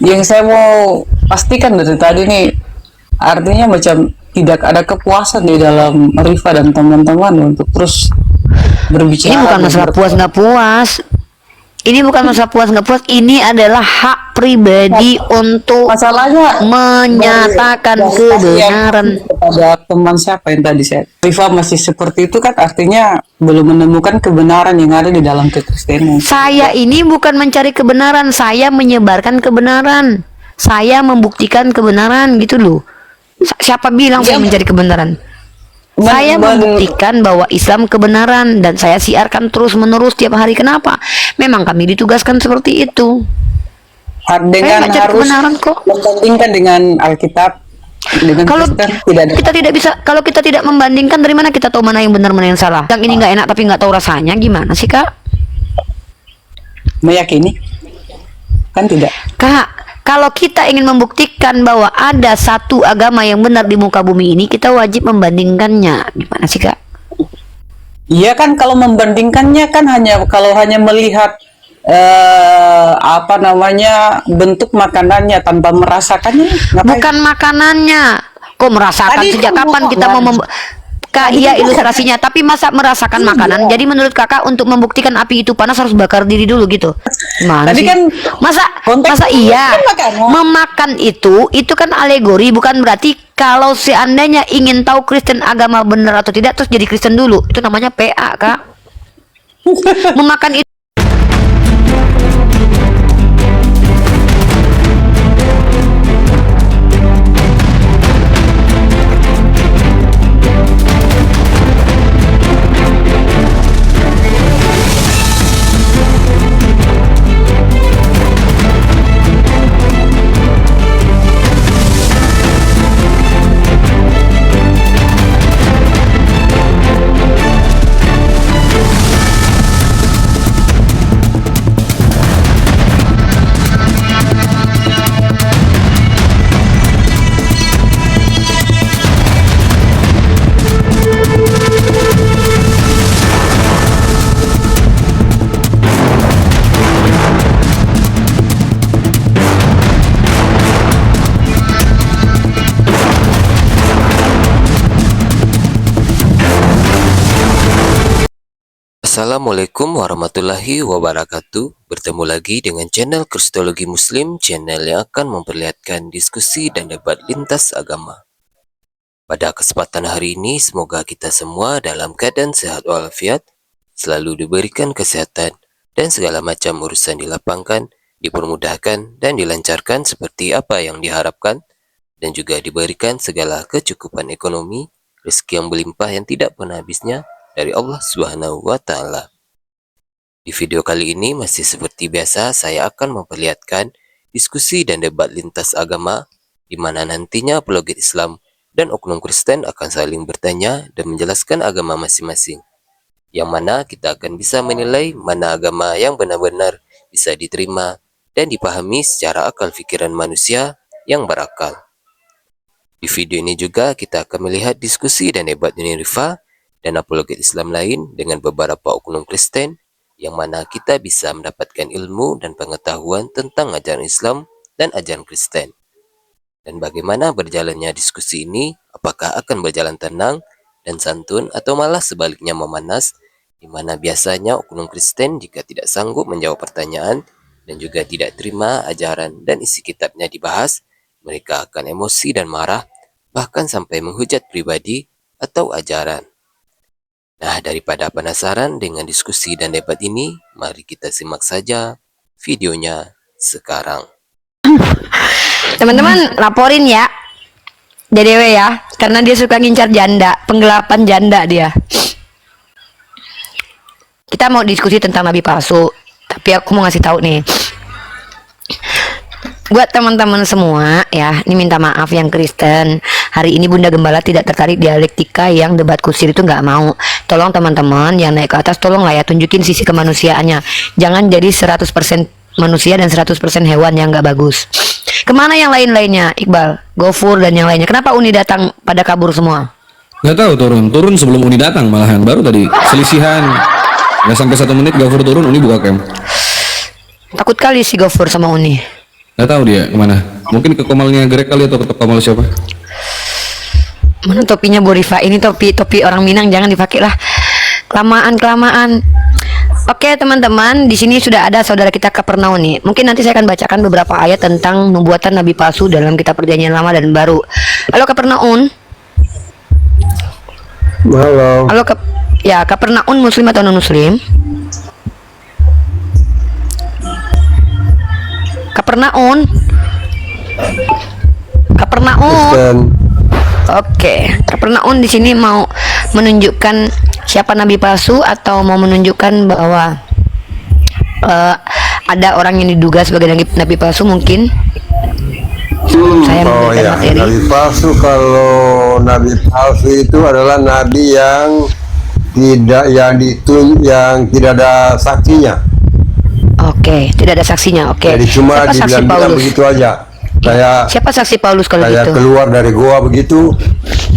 yang saya mau pastikan dari tadi nih, artinya macam tidak ada kepuasan di dalam Rifa dan teman-teman untuk terus Ini berbicara bukan dan masalah puas nggak puas. Ini bukan masalah puas nggak puas. Ini adalah hak pribadi untuk masalahnya menyatakan kebenaran. kepada teman siapa yang tadi saya Rifa masih seperti itu kan, artinya belum menemukan kebenaran yang ada di dalam kekristenan. Saya ini bukan mencari kebenaran, saya menyebarkan kebenaran. Saya membuktikan kebenaran gitu loh. Siapa bilang saya mencari kebenaran? Saya membuktikan bahwa Islam kebenaran dan saya siarkan terus-menerus tiap hari. Kenapa? Memang kami ditugaskan seperti itu. Dengan Saya nggak cari harus kebenaran kok. membandingkan dengan Alkitab, dengan Kalau Kristen tidak ada. kita tidak bisa, kalau kita tidak membandingkan, dari mana kita tahu mana yang benar, mana yang salah? Yang ini nggak enak tapi nggak tahu rasanya, gimana sih kak? Meyakini kan tidak. Kak, kalau kita ingin membuktikan bahwa ada satu agama yang benar di muka bumi ini, kita wajib membandingkannya. Gimana sih kak? Iya kan, kalau membandingkannya kan kalau hanya melihat apa namanya bentuk makanannya tanpa merasakannya, ngapain? Bukan makanannya. Kok merasakan? Tadi Sejak kan kapan kita mau Kak, iya ilustrasinya, tapi masa merasakan makanan. Jadi menurut kakak untuk membuktikan api itu panas harus bakar diri dulu gitu. Gimana Tadi sih? kan Masa iya kan makanan. memakan itu kan alegori, bukan berarti kalau seandainya ingin tahu Kristen agama benar atau tidak terus jadi Kristen dulu. Itu namanya PA, Kak. Memakan itu Assalamualaikum warahmatullahi wabarakatuh. Bertemu lagi dengan channel Kristologi Muslim, channel yang akan memperlihatkan diskusi dan debat lintas agama. Pada kesempatan hari ini, semoga kita semua dalam keadaan sehat walafiat, selalu diberikan kesehatan, dan segala macam urusan dilapangkan, dipermudahkan, dan dilancarkan seperti apa yang diharapkan, dan juga diberikan segala kecukupan ekonomi, rezeki yang berlimpah yang tidak pernah habisnya, dari Allah Subhanahu wa Ta'ala. Di video kali ini masih seperti biasa, saya akan memperlihatkan diskusi dan debat lintas agama, di mana nantinya apologet Islam dan oknum Kristen akan saling bertanya dan menjelaskan agama masing-masing, yang mana kita akan bisa menilai mana agama yang benar-benar bisa diterima dan dipahami secara akal pikiran manusia yang berakal. Di video ini juga kita akan melihat diskusi dan debat Rifa dan apologet Islam lain dengan beberapa oknum Kristen, yang mana kita bisa mendapatkan ilmu dan pengetahuan tentang ajaran Islam dan ajaran Kristen. Dan bagaimana berjalannya diskusi ini, apakah akan berjalan tenang dan santun atau malah sebaliknya memanas, di mana biasanya oknum Kristen jika tidak sanggup menjawab pertanyaan dan juga tidak terima ajaran dan isi kitabnya dibahas, mereka akan emosi dan marah, bahkan sampai menghujat pribadi atau ajaran. Nah, daripada penasaran dengan diskusi dan debat ini, mari kita simak saja videonya sekarang. teman-teman laporin ya DDW ya, karena dia suka ngincar janda, penggelapan janda dia. Kita mau diskusi tentang nabi palsu, tapi aku mau ngasih tahu nih buat teman-teman semua ya, ini minta maaf yang Kristen. Hari ini Bunda Gembala tidak tertarik dialektika yang debat kusir, itu nggak mau. Tolong teman-teman yang naik ke atas, tolonglah ya tunjukin sisi kemanusiaannya. Jangan jadi 100% manusia dan 100% hewan yang nggak bagus. Kemana yang lain-lainnya, Iqbal, Gofur dan yang lainnya? Kenapa Uni datang pada kabur semua? Nggak tahu, turun sebelum Uni datang malahan. Baru tadi selisihan nggak sampai 1 menit Gofur turun, Uni buka camp. Takut kali si Gofur sama Uni. Nggak tahu dia kemana. Mungkin ke komalnya Greg kali atau ke komal siapa? Mana topinya Bu Rifa? Ini topi orang Minang, jangan dipakai lah. Kelamaan. Oke teman-teman, di sini sudah ada saudara kita Kapernaum nih. Mungkin nanti saya akan bacakan beberapa ayat tentang nubuatan nabi palsu dalam kitab Perjanjian Lama dan Baru. Halo Kapernaum. Halo Kapernaum, muslim atau non muslim? Kapernaum. Oke, Kapernaum di sini mau menunjukkan siapa nabi palsu atau mau menunjukkan bahwa ada orang yang diduga sebagai nabi palsu mungkin? Saya memberikan materi. Nabi palsu, kalau nabi palsu itu adalah nabi yang tidak ada saksinya. Oke, tidak ada saksinya. Oke. Jadi cuma Siapa saksi dibilang Paulus? begitu aja. Siapa saksi Paulus kalau Saya gitu? keluar dari goa begitu.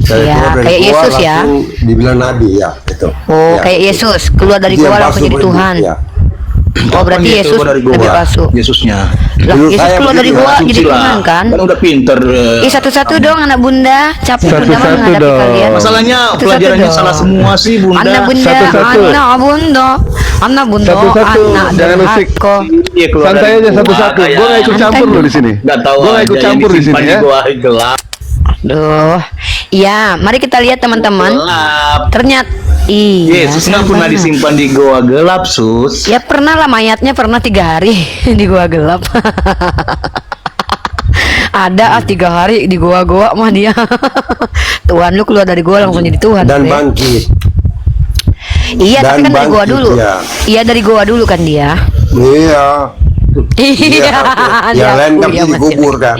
Ya, kayak Yesus ya. langsung dibilang nabi ya, gitu. Oh, Ya, kayak Yesus keluar dari itu yang goa langsung palsu jadi Tuhan. Ya. Oh, berarti Kapan dia Yesus keluar dari nabi goa? palsu. Yesusnya. Lah, Dulu Yesus saya keluar dari begitu, goa jadi Asumsi lah. Tuhan kan? Kan udah pinter. Satu-satu dong anak bunda, capek bunda mah menghadapi kalian. Masalahnya Satu-satu pelajarannya dong. salah semua sih bunda. Anak bunda, Satu-satu. anak bunda, anak bunda, Satu-satu, anak jangan usik. durhaka. Iya, keluar Santai dari aja goa, satu-satu. kayak Gue nggak ikut campur Santai. loh di sini. Nggak tahu Gue nggak ikut aja yang campur di disimpan sini ya. goa gelap. Duh, iya, mari kita lihat teman-teman. Gelap. Ternyata, iya. Yesus nggak pernah sabar. disimpan di goa gelap, Sus. Ya pernah lah, mayatnya pernah 3 hari di gua gelap. Ada 3 hari di goa-goa mah dia. Tuhan lu keluar dari goa langsung jadi Tuhan. Dan Bre. bangkit. Iya, tapi dan kan dari goa bangkit, dulu. ya. Iya, dari goa dulu kan dia. Iya. Iya, Yang lain kan diakui ya, Mas. dikubur kan.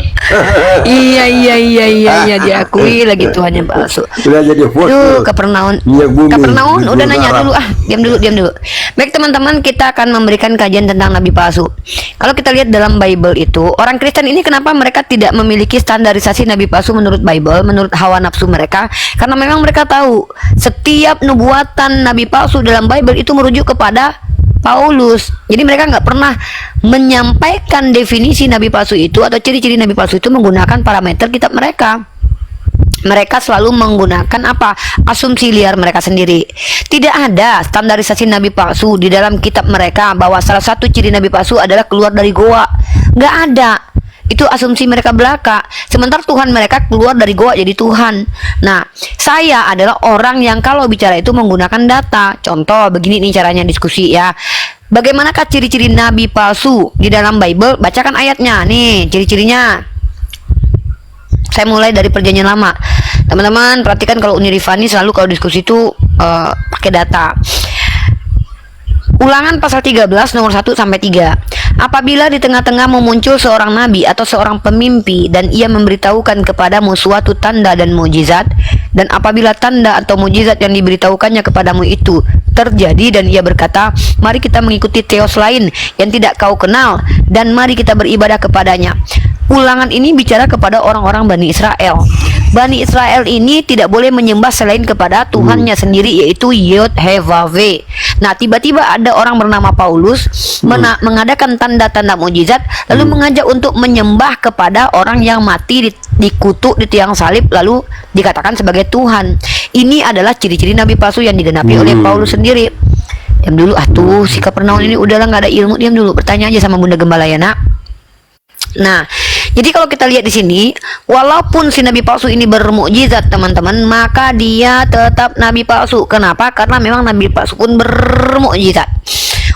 Iya, diakui lagi Tuhan yang palsu. Sudah jadi Duh, fosil. Kapernaum. Minyak bumi, Kapernaum udah bubur nanya darah. dulu diam dulu. Baik teman-teman, kita akan memberikan kajian tentang nabi palsu. Kalau kita lihat dalam Bible itu, orang Kristen ini kenapa mereka tidak memiliki standarisasi nabi palsu menurut Bible, menurut hawa nafsu mereka? Karena memang mereka tahu setiap nubuatan nabi palsu dalam Bible itu merujuk kepada Paulus. Jadi mereka nggak pernah menyampaikan definisi nabi palsu itu atau ciri-ciri nabi palsu itu menggunakan parameter kitab mereka. Mereka selalu menggunakan apa? Asumsi liar mereka sendiri. Tidak ada standarisasi nabi palsu di dalam kitab mereka bahwa salah satu ciri nabi palsu adalah keluar dari goa. Nggak ada. Itu asumsi mereka belaka. Sementara Tuhan mereka keluar dari goa jadi Tuhan. Nah, saya adalah orang yang kalau bicara itu menggunakan data. Contoh, begini nih caranya diskusi ya. Bagaimanakah ciri-ciri nabi palsu di dalam Bible? Bacakan ayatnya. Nih, ciri-cirinya. Saya mulai dari Perjanjian Lama. Teman-teman, perhatikan kalau Uni Rifani selalu kalau diskusi itu pakai data. Ulangan pasal 13 nomor 1 sampai 3. Apabila di tengah-tengah muncul seorang nabi atau seorang pemimpi dan ia memberitahukan kepadamu suatu tanda dan mukjizat, dan apabila tanda atau mukjizat yang diberitahukannya kepadamu itu terjadi dan ia berkata, mari kita mengikuti teos lain yang tidak kau kenal dan mari kita beribadah kepadanya. Ulangan ini bicara kepada orang-orang Bani Israel. Bani Israel ini tidak boleh menyembah selain kepada Tuhannya sendiri, yaitu Yod Hevave. Nah, tiba-tiba ada orang bernama Paulus mengadakan tanda-tanda mukjizat, lalu mengajak untuk menyembah kepada orang yang mati dikutuk di tiang salib, lalu dikatakan sebagai Tuhan. Ini adalah ciri-ciri nabi palsu yang digenapi oleh Paulus sendiri. Diam dulu, tuh si Kapernaum ini udahlah nggak ada ilmu, diam dulu. Bertanya aja sama Bunda Gembala ya, Nak. Nah, jadi kalau kita lihat di sini, walaupun si nabi palsu ini bermukjizat, teman-teman, maka dia tetap nabi palsu. Kenapa? Karena memang nabi palsu pun bermukjizat.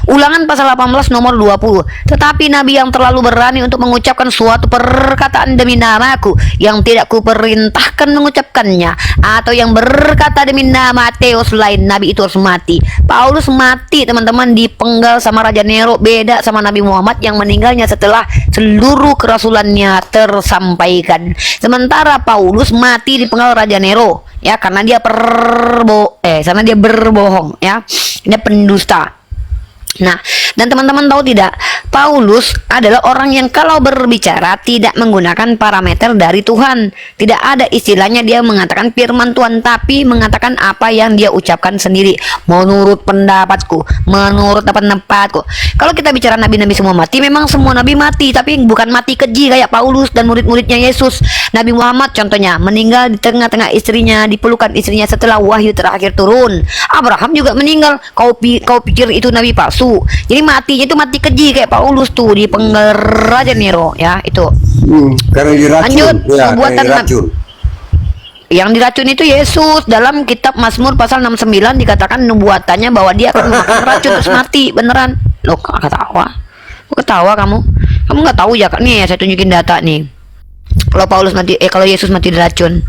Ulangan pasal 18 nomor 20. Tetapi nabi yang terlalu berani untuk mengucapkan suatu perkataan demi namaku yang tidak kuperintahkan mengucapkannya, atau yang berkata demi nama teos lain, nabi itu harus mati. Paulus mati, teman-teman, dipenggal sama Raja Nero. Beda sama Nabi Muhammad yang meninggalnya setelah seluruh kerasulannya tersampaikan. Sementara Paulus mati dipenggal Raja Nero, ya, karena dia berbohong, ya. Dia pendusta. Nah, dan teman-teman tahu tidak, Paulus adalah orang yang kalau berbicara tidak menggunakan parameter dari Tuhan. Tidak ada istilahnya dia mengatakan firman Tuhan, tapi mengatakan apa yang dia ucapkan sendiri. Menurut pendapatku, menurut pendapatku. Kalau kita bicara nabi-nabi semua mati, memang semua nabi mati, tapi bukan mati keji kayak Paulus dan murid-muridnya Yesus. Nabi Muhammad contohnya meninggal di tengah-tengah istrinya, dipelukan istrinya setelah wahyu terakhir turun. Abraham juga meninggal. Kau pikir itu nabi palsu? Jadi matinya itu mati keji kayak Paulus tuh di pengger aja Nero ya itu. Karena diracun. Lanjut, Ya, nubuatan karena diracun. yang diracun itu Yesus. Dalam kitab Mazmur pasal 69 dikatakan nubuatannya bahwa dia akan memakan racun terus mati beneran. Loh, ketawa. Kok ketawa kamu? Kamu nggak tahu ya? Nih saya tunjukin data nih. Kalau Paulus mati, kalau Yesus mati diracun.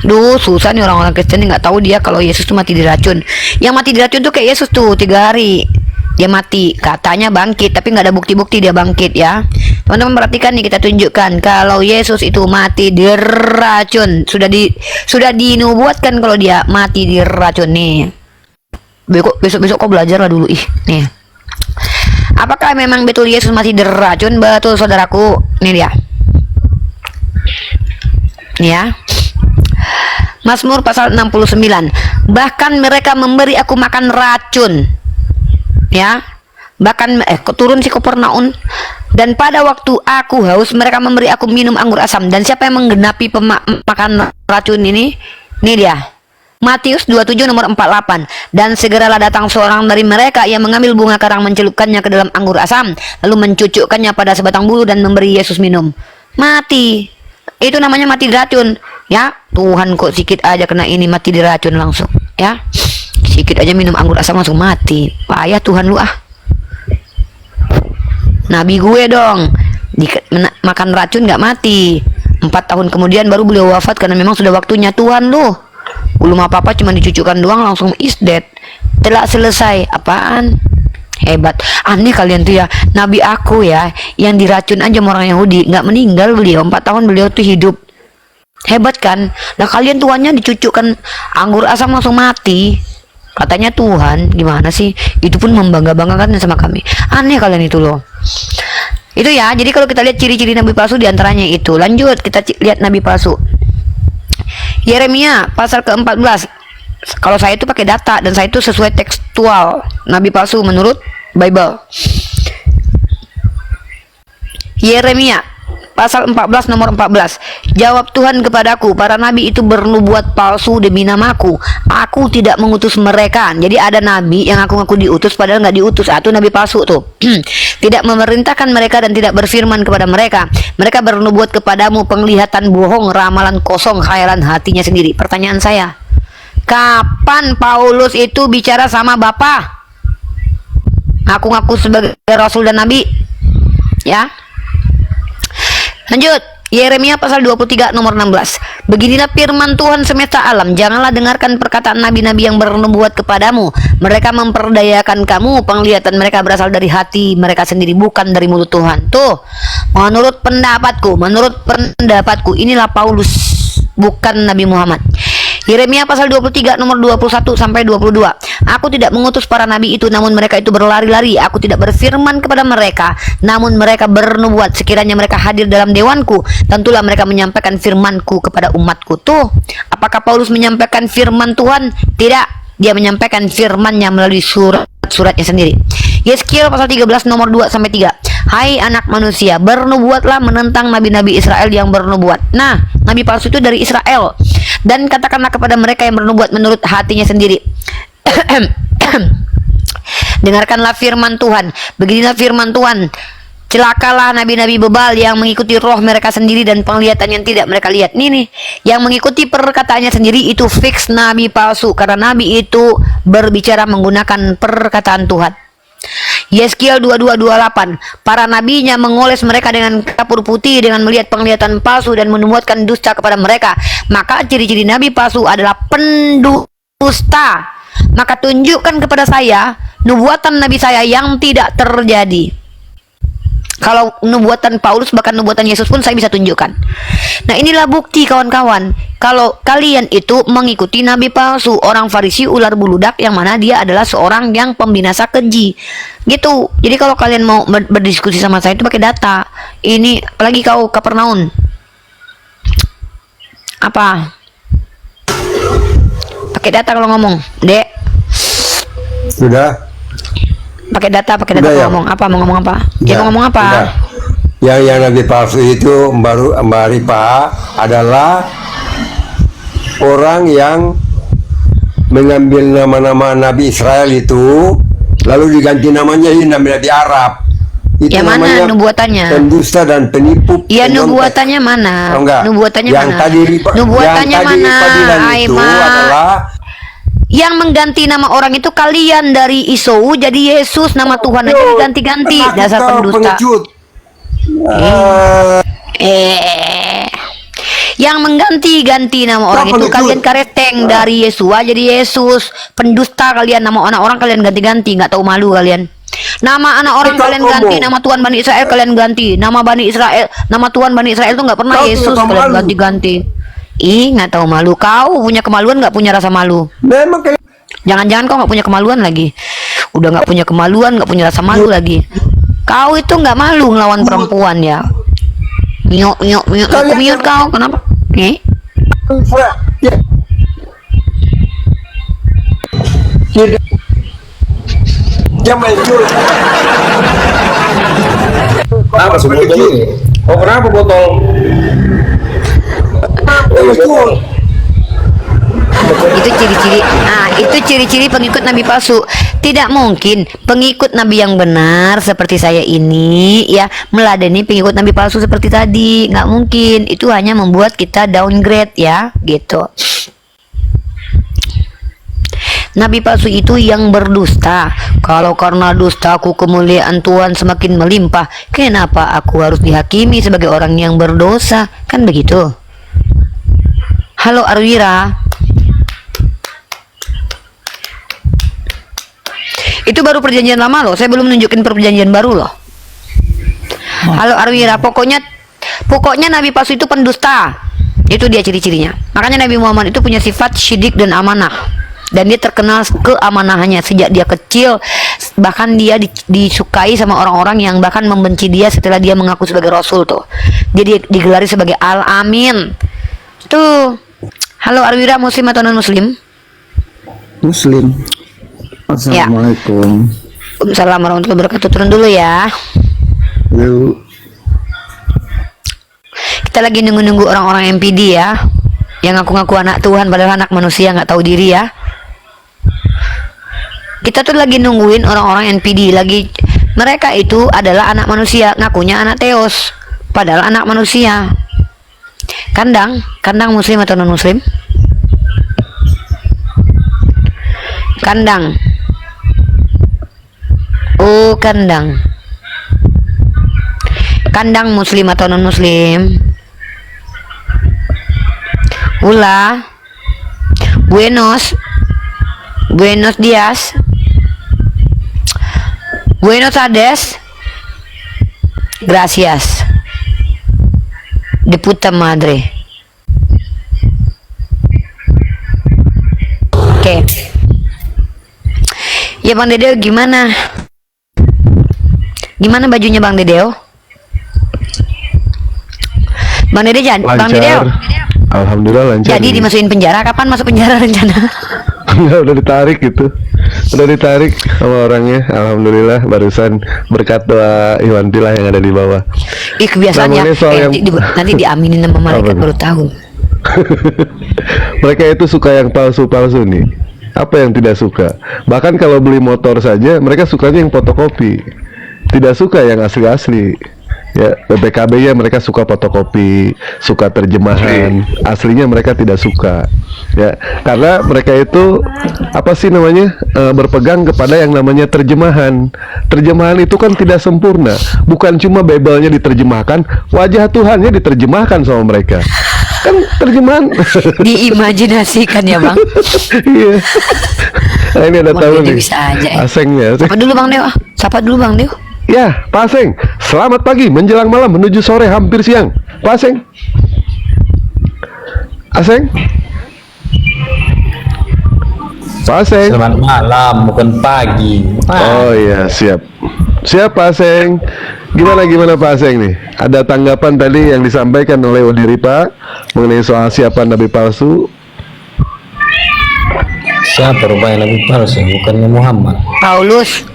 Duh, susah nih orang-orang Kristen nggak tahu dia kalau Yesus tuh mati diracun. Yang mati diracun tuh kayak Yesus tuh 3 hari. Dia mati, katanya bangkit, tapi nggak ada bukti-bukti dia bangkit ya. Teman-teman perhatikan nih, kita tunjukkan kalau Yesus itu mati diracun. Sudah dinubuatkan kalau dia mati diracun nih. Besok kau belajar lah dulu nih. Apakah memang betul Yesus mati diracun? Betul saudaraku. Nih dia. Nih ya. Mazmur pasal 69. Bahkan mereka memberi aku makan racun. Ya, bahkan turun si Kopernaum. Dan pada waktu aku haus, mereka memberi aku minum anggur asam. Dan siapa yang menggenapi makan racun ini? Ini dia, Matius 27 nomor 48. Dan segeralah datang seorang dari mereka yang mengambil bunga karang, mencelupkannya ke dalam anggur asam, lalu mencucukkannya pada sebatang bulu dan memberi Yesus minum. Mati. Itu namanya mati diracun. Ya, Tuhan kok sikit aja kena ini mati diracun langsung. Ya, sikit aja minum anggur asam langsung mati. Payah Tuhan lu ah. Nabi gue dong makan racun nggak mati. 4 tahun kemudian baru beliau wafat karena memang sudah waktunya. Tuhan lu belum apa-apa, cuma dicucukkan doang langsung is dead. Telah selesai. Apaan? Hebat. Aneh kalian tuh ya. Nabi aku ya yang diracun aja sama orang Yahudi nggak meninggal beliau. 4 tahun beliau tuh hidup. Hebat kan? Nah kalian tuannya dicucukkan anggur asam langsung mati. Katanya Tuhan, gimana sih? Itu pun membangga-banggakan sama kami. Aneh kalian itu loh. Itu ya. Jadi kalau kita lihat ciri-ciri nabi palsu diantaranya itu. Lanjut kita lihat nabi palsu. Yeremia pasal ke-14. Kalau saya itu pakai data dan saya itu sesuai tekstual. Nabi palsu menurut Bible. Yeremia pasal 14 nomor 14. Jawab Tuhan kepadaku, para nabi itu bernubuat palsu demi namaku. Aku tidak mengutus mereka. Jadi ada nabi yang ngaku-ngaku diutus padahal nggak diutus. Itu nabi palsu tuh. Tidak memerintahkan mereka dan tidak berfirman kepada mereka. Mereka bernubuat kepadamu penglihatan bohong, ramalan kosong, khayalan hatinya sendiri. Pertanyaan saya, kapan Paulus itu bicara sama Bapa? Ngaku-ngaku sebagai rasul dan nabi. Ya. Lanjut, Yeremia pasal 23 nomor 16. Beginilah firman Tuhan semesta alam, janganlah dengarkan perkataan nabi-nabi yang bernubuat kepadamu. Mereka memperdayakan kamu, penglihatan mereka berasal dari hati mereka sendiri, bukan dari mulut Tuhan. Tuh, menurut pendapatku, inilah Paulus, bukan Nabi Muhammad. Yeremia pasal 23 nomor 21 sampai 22. Aku tidak mengutus para nabi itu, namun mereka itu berlari-lari. Aku tidak berfirman kepada mereka, namun mereka bernubuat. Sekiranya mereka hadir dalam dewanku, tentulah mereka menyampaikan firmanku kepada umatku. Tuh, apakah Paulus menyampaikan firman Tuhan? Tidak, dia menyampaikan firmannya melalui suratnya sendiri. Yeskiel pasal 13 nomor 2 sampai 3. Hai anak manusia, bernubuatlah menentang nabi-nabi Israel yang bernubuat. Nah, nabi palsu itu dari Israel. Dan katakanlah kepada mereka yang bernubuat menurut hatinya sendiri. Dengarkanlah firman Tuhan. Beginilah firman Tuhan. Celakalah nabi-nabi bebal yang mengikuti roh mereka sendiri dan penglihatan yang tidak mereka lihat. Nih, yang mengikuti perkataannya sendiri itu fix nabi palsu, karena nabi itu berbicara menggunakan perkataan Tuhan. Yeskiel 22:28. Para nabinya mengoles mereka dengan kapur putih dengan melihat penglihatan palsu dan menubuatkan dusta kepada mereka. Maka ciri-ciri nabi palsu adalah pendusta. Maka tunjukkan kepada saya nubuatan nabi saya yang tidak terjadi. Kalau nubuatan Paulus bahkan nubuatan Yesus pun saya bisa tunjukkan. Nah inilah bukti kawan-kawan. Kalau kalian itu mengikuti nabi palsu, orang Farisi ular buludak yang mana dia adalah seorang yang pembinasa keji. Gitu. Jadi kalau kalian mau berdiskusi sama saya itu pakai data. Ini apalagi kau Kapernaum. Apa? Pakai data kalau ngomong, Dek. Sudah. Pakai data Udah, kalau ya? ngomong apa? Mau ngomong apa? Ya, Dia mau ngomong apa? udah. Yang nabi palsu itu Mbak Rifa adalah orang yang mengambil nama-nama Nabi Israel itu lalu diganti namanya ini nabi Arab. Itu Yang mana namanya nubuatannya? pendusta dan penipu. Iya, penyontek. nubuatannya mana? Oh, enggak. Nubuatannya yang mana? Tadi, Nubuatannya yang tadi mana? padilan itu Aiman. adalah Yang mengganti nama orang itu kalian dari Isou jadi Yesus, nama Tuhan aja diganti-ganti. penakut Dasar kau, pendusta. pengecut. Yang mengganti-ganti nama orang Siapa itu itu? kalian kareteng dari Yesua jadi Yesus. Pendusta kalian, nama anak orang kalian ganti-ganti, nggak tahu malu kalian. Nama anak orang Kita kalian ngomong. ganti, nama Tuhan Bani Israel kalian ganti. Nama Bani Israel, nama Tuhan Bani Israel itu nggak pernah Kau Yesus tidak tahu kalian malu. ganti-ganti. Ih, nggak tahu malu. Kau punya kemaluan nggak punya rasa malu? memang kayak Jangan-jangan kau nggak punya kemaluan lagi. Udah nggak punya kemaluan, nggak punya rasa malu lagi. Kau itu nggak malu ngelawan perempuan ya? Miuk, miuk, miuk. Aku miut kau, kenapa? ya. Tidak. Dia main jul. Kenapa sih botol ini? Oh kenapa botol? Itu ciri-ciri. Itu ciri-ciri pengikut nabi palsu. Tidak mungkin pengikut nabi yang benar seperti saya ini ya meladeni pengikut nabi palsu seperti tadi. Nggak mungkin. Itu hanya membuat kita downgrade ya, gitu. Nabi palsu itu yang berdusta. Kalau karena dustaku kemuliaan Tuhan semakin melimpah, kenapa aku harus dihakimi sebagai orang yang berdosa? Kan begitu. Halo Arwira. Itu baru perjanjian lama loh. Saya belum nunjukin perjanjian baru loh. Halo Arwira. Pokoknya nabi palsu itu pendusta. Itu dia ciri-cirinya. Makanya Nabi Muhammad itu punya sifat syidik dan amanah. Dan dia terkenal keamanahannya sejak dia kecil. Bahkan dia disukai sama orang-orang yang bahkan membenci dia setelah dia mengaku sebagai Rasul tuh. Dia digelari sebagai Al-Amin. Tuh. Halo Arwira, muslim atau non-muslim? Muslim. Assalamualaikum. Waalaikumsalam warahmatullahi wabarakatuh. Turun dulu ya. Yuk. Kita lagi nunggu-nunggu orang-orang MPD ya, yang ngaku-ngaku anak Tuhan padahal anak manusia, nggak tahu diri ya. Kita tuh lagi nungguin orang-orang NPD lagi. Mereka itu adalah anak manusia, ngakunya anak Theos padahal anak manusia. Kandang muslim atau non muslim? Kandang. Oh, kandang. Kandang muslim atau non muslim? Ula. Buenos Dias. Buenos Aires. Gracias. De puta madre. Oke. Ya Bang Dedeo gimana? Gimana bajunya Bang Dedeo? Bang Dedeo, Bang Dedeo. Alhamdulillah lancar. Jadi dimasukin penjara, kapan masuk penjara rencana? Enggak, udah ditarik gitu. Udah ditarik sama orangnya. Alhamdulillah barusan berkat doa Iwanti lah yang ada di bawah. Ih kebiasaannya Namun ini soal yang- nanti diaminin sama malaikat Apa? baru tahu. Mereka itu suka yang palsu-palsu nih. Apa yang tidak suka? Bahkan kalau beli motor saja mereka sukanya yang fotokopi. Tidak suka yang asli-asli. Ya, BPKB-nya mereka suka fotokopi, suka terjemahan. Aslinya mereka tidak suka. Ya, karena mereka itu apa sih namanya? Berpegang kepada yang namanya terjemahan. Terjemahan itu kan tidak sempurna. Bukan cuma Bible-nya diterjemahkan, wajah Tuhannya diterjemahkan sama mereka. Kan terjemahan Diimajinasikan ya Bang. iya. Nah, ini ada Wah, tahu ini nih. bisa aja, Asengnya. Sapa dulu Bang Deo. Sapa dulu Bang Deo. Ya, Pak Aseng. Selamat pagi menjelang malam menuju sore hampir siang. Pak Aseng. Aseng. Pak Aseng. Selamat malam, bukan pagi. Oh iya, siap. Siap Pak Aseng. Gimana Pak Aseng nih? Ada tanggapan tadi yang disampaikan oleh Udiripa mengenai soal siapa nabi palsu? Siapa rupanya nabi palsu? Bukannya Muhammad. Paulus.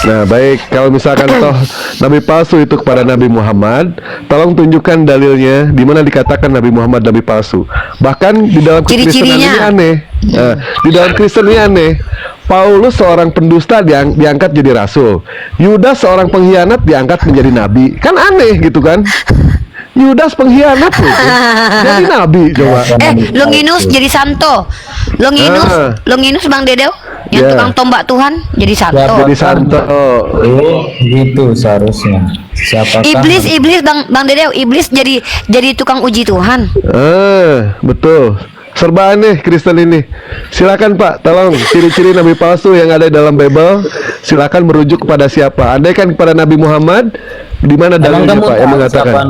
Nah, baik, kalau misalkan toh nabi palsu itu kepada Nabi Muhammad, tolong tunjukkan dalilnya di mana dikatakan Nabi Muhammad nabi palsu. Bahkan di dalam Kekristenan ini Ciri-cirinya. aneh. Nah, di dalam Kristen ini aneh. Paulus seorang pendusta diangkat jadi rasul. Yudas seorang pengkhianat diangkat menjadi nabi. Kan aneh gitu kan? Yudas pengkhianat loh. Jadi nabi coba. Longinus jadi santo. Longinus Bang Dedeo yang Ya. tukang tombak Tuhan jadi santo. Jadi santo. Oh, gitu seharusnya. Siapa Iblis Bang Dedeo, iblis jadi tukang uji Tuhan. Betul. Serba aneh Kristen ini. Silakan Pak, tolong ciri-ciri nabi palsu yang ada dalam Bible. Silakan merujuk kepada siapa? Andaikan kepada Nabi Muhammad, di mana dalilnya Pak yang mengatakan?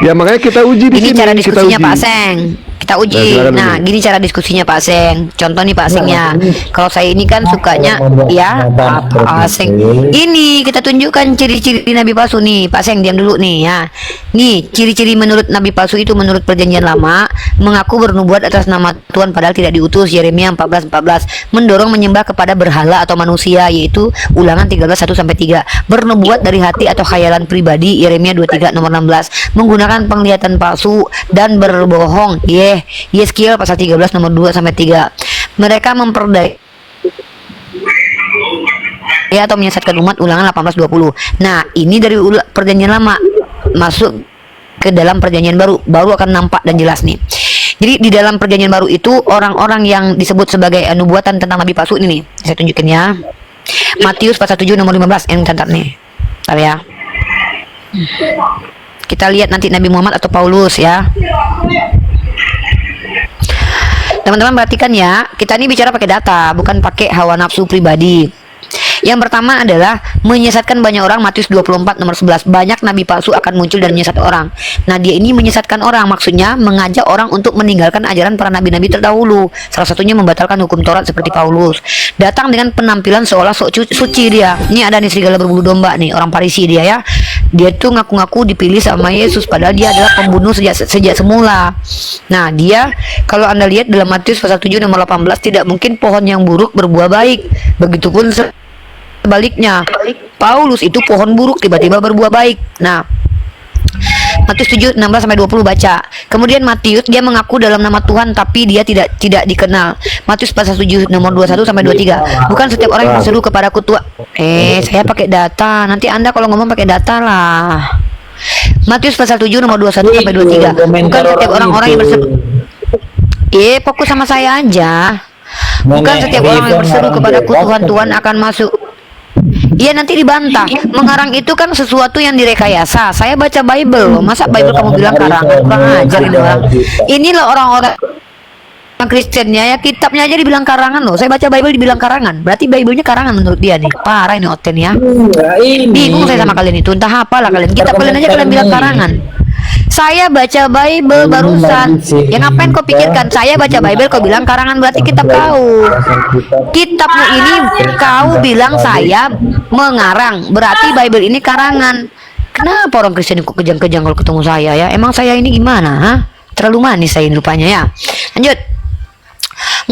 Ya makanya kita uji di Ini sini. cara Kita diskusinya uji. Pak Seng. Kita Nah, uji. silakan Nah, dulu. gini cara diskusinya Pak Seng. Contoh nih Pak Sengnya. Kalau saya ini kan sukanya ya Pak Seng. Ini kita tunjukkan ciri-ciri Nabi palsu nih. Pak Seng diam dulu nih ya. Nih, ciri-ciri menurut Nabi palsu itu menurut Perjanjian Lama, mengaku bernubuat atas nama Tuhan padahal tidak diutus. Yeremia 14:14. Mendorong menyembah kepada berhala atau manusia, yaitu Ulangan 13:1-3. Bernubuat dari hati atau khayalan pribadi, Yeremia 23 nomor 16. Menggunakan penglihatan palsu dan berbohong, Yeskiel pasal 13 nomor 2-3. Mereka memperdaya atau menyesatkan umat, Ulangan 18:20. Nah, ini dari Perjanjian Lama masuk ke dalam Perjanjian Baru akan nampak dan jelas nih. Jadi di dalam Perjanjian Baru itu orang-orang yang disebut sebagai nubuatan tentang nabi palsu ini nih. Saya tunjukin ya. Matius pasal 7 nomor 15 yang catat nih. Bentar ya. Kita lihat nanti Nabi Muhammad atau Paulus ya. Teman-teman perhatikan ya, kita ini bicara pakai data, bukan pakai hawa nafsu pribadi. Yang pertama adalah menyesatkan banyak orang, Matius 24 nomor 11. Banyak nabi palsu akan muncul dan menyesat orang. Nah, dia ini menyesatkan orang, maksudnya mengajak orang untuk meninggalkan ajaran para nabi-nabi terdahulu. Salah satunya membatalkan hukum Taurat seperti Paulus. Datang dengan penampilan seolah sok suci dia. Ini ada nih serigala berbulu domba nih, orang Parisi dia ya. Dia tuh ngaku-ngaku dipilih sama Yesus padahal dia adalah pembunuh sejak semula. Nah, dia kalau Anda lihat dalam Matius pasal 7 nomor 18, tidak mungkin pohon yang buruk berbuah baik. Begitupun sebaliknya, Paulus itu pohon buruk tiba-tiba berbuah baik. Nah, Matius 7 16-20 baca. Kemudian Matius dia mengaku dalam nama Tuhan tapi dia tidak dikenal. Matius pasal 7 nomor 21-23. Bukan setiap orang yang berseru kepadaku Tuhan. Saya pakai data. Nanti Anda kalau ngomong pakai data lah. Matius pasal 7 nomor 21-23. Bukan setiap orang-orang yang berseru. Fokus sama saya aja. Bukan setiap orang yang berseru kepadaku Tuhan, Tuhan akan masuk. Iya, nanti dibantah. Mengarang itu kan sesuatu yang direkayasa. Saya baca Bible loh. Masa Bible kamu bilang karangan? Kurang ajar ini orang. Inilah orang-orang Kristennya ya, kitabnya aja dibilang karangan loh. Saya baca Bible dibilang karangan. Berarti Bible-nya karangan menurut dia nih. Parah ini Oten ya. Bingung saya sama kalian itu. Entah apalah kalian. Kitab kalian aja kalian bilang karangan. Saya baca Bible barusan. Ya ngapain kau pikirkan? Saya baca Bible kau bilang karangan, berarti kitab kau. Kitabmu ini kau bilang saya mengarang, berarti Bible ini karangan. Kenapa orang Kristen kok kejang-kejang kalau ketemu saya ya? Emang saya ini gimana? Ha? Terlalu manis saya ini rupanya ya. Lanjut.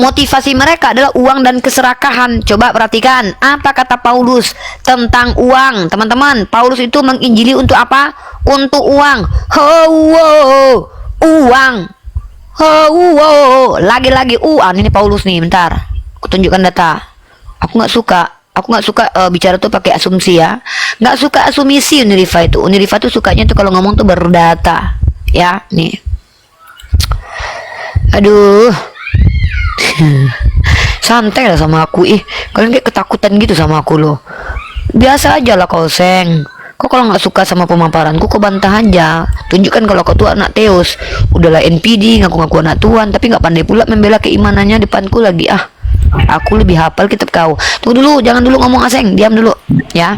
Motivasi mereka adalah uang dan keserakahan. Coba perhatikan apa kata Paulus tentang uang, teman-teman. Paulus itu menginjili untuk apa? Untuk uang. Uang. Lagi-lagi uang. Ini Paulus nih, bentar. Aku tunjukkan data. Aku nggak suka bicara tuh pakai asumsi ya. Nggak suka asumsi Unirifa itu. Unirifa tuh sukanya tuh kalau ngomong tuh berdata. Ya, nih. Aduh. Santai lah sama aku. Kalian kayak ketakutan gitu sama aku loh. Biasa aja lah kau, Seng. Kok kalau nggak suka sama pemaparanku, kau bantah aja. Tunjukkan kalau kau tuh anak Teos. Udahlah NPD, ngaku-ngaku anak Tuhan, tapi nggak pandai pula membela keimanannya depanku lagi. Aku lebih hafal kitab kau. Tunggu dulu, jangan dulu ngomong aseng, diam dulu ya.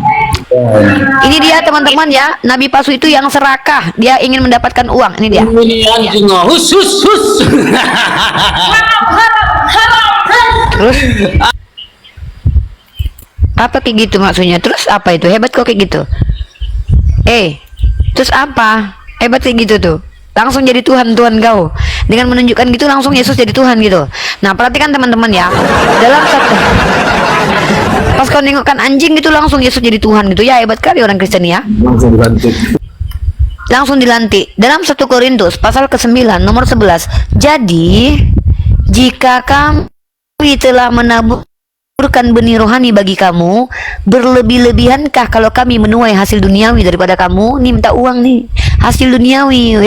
Ini dia teman-teman ya, nabi palsu itu yang serakah, dia ingin mendapatkan uang. Ini dia. Ini anjing hus. Terus apa kayak gitu maksudnya? Terus apa itu? Hebat kok kayak gitu. Terus apa? Hebat kayak gitu tuh. Langsung jadi Tuhan kau. Dengan menunjukkan gitu langsung Yesus jadi Tuhan gitu. Nah, perhatikan teman-teman ya. Dalam satu pas kau nengokkan anjing gitu langsung Yesus jadi Tuhan gitu ya. Hebat kali orang Kristen ya. Langsung dilantik. Dalam 1 Korintus pasal ke-9 nomor 11. Jadi, jika kami telah menaburkan benih rohani bagi kamu, berlebih-lebihankah kalau kami menuai hasil duniawi daripada kamu? Nih minta uang nih, hasil duniawi,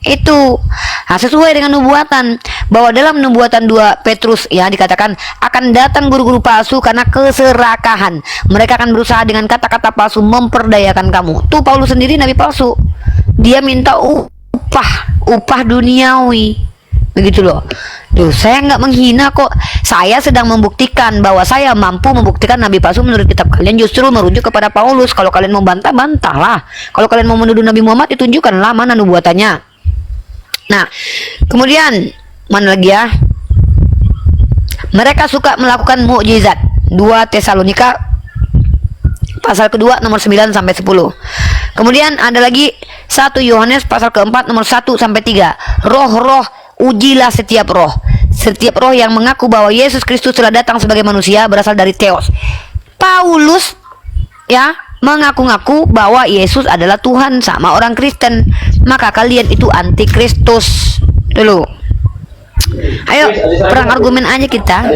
itu sesuai dengan nubuatan bahwa dalam nubuatan 2 Petrus ya dikatakan akan datang guru-guru palsu karena keserakahan. Mereka akan berusaha dengan kata-kata palsu memperdayakan kamu. Tuh Paulus sendiri nabi palsu. Dia minta upah duniawi. Begitu loh. Duh, saya nggak menghina kok. Saya sedang membuktikan bahwa saya mampu membuktikan nabi palsu menurut kitab kalian, justru merujuk kepada Paulus. Kalau kalian mau bantah, bantahlah. Kalau kalian mau menuduh Nabi Muhammad, ditunjukkanlah mana nubuatannya. Nah, kemudian mana lagi ya? Mereka suka melakukan mukjizat. 2 Tesalonika pasal kedua nomor 9 sampai 10. Kemudian ada lagi 1 Yohanes pasal keempat nomor 1 sampai 3. Roh-roh, ujilah setiap roh. Setiap roh yang mengaku bahwa Yesus Kristus telah datang sebagai manusia berasal dari Theos. Paulus ya mengaku-ngaku bahwa Yesus adalah Tuhan sama orang Kristen. Maka kalian itu antikristus. Dulu. Ayo perang argumen aja kita.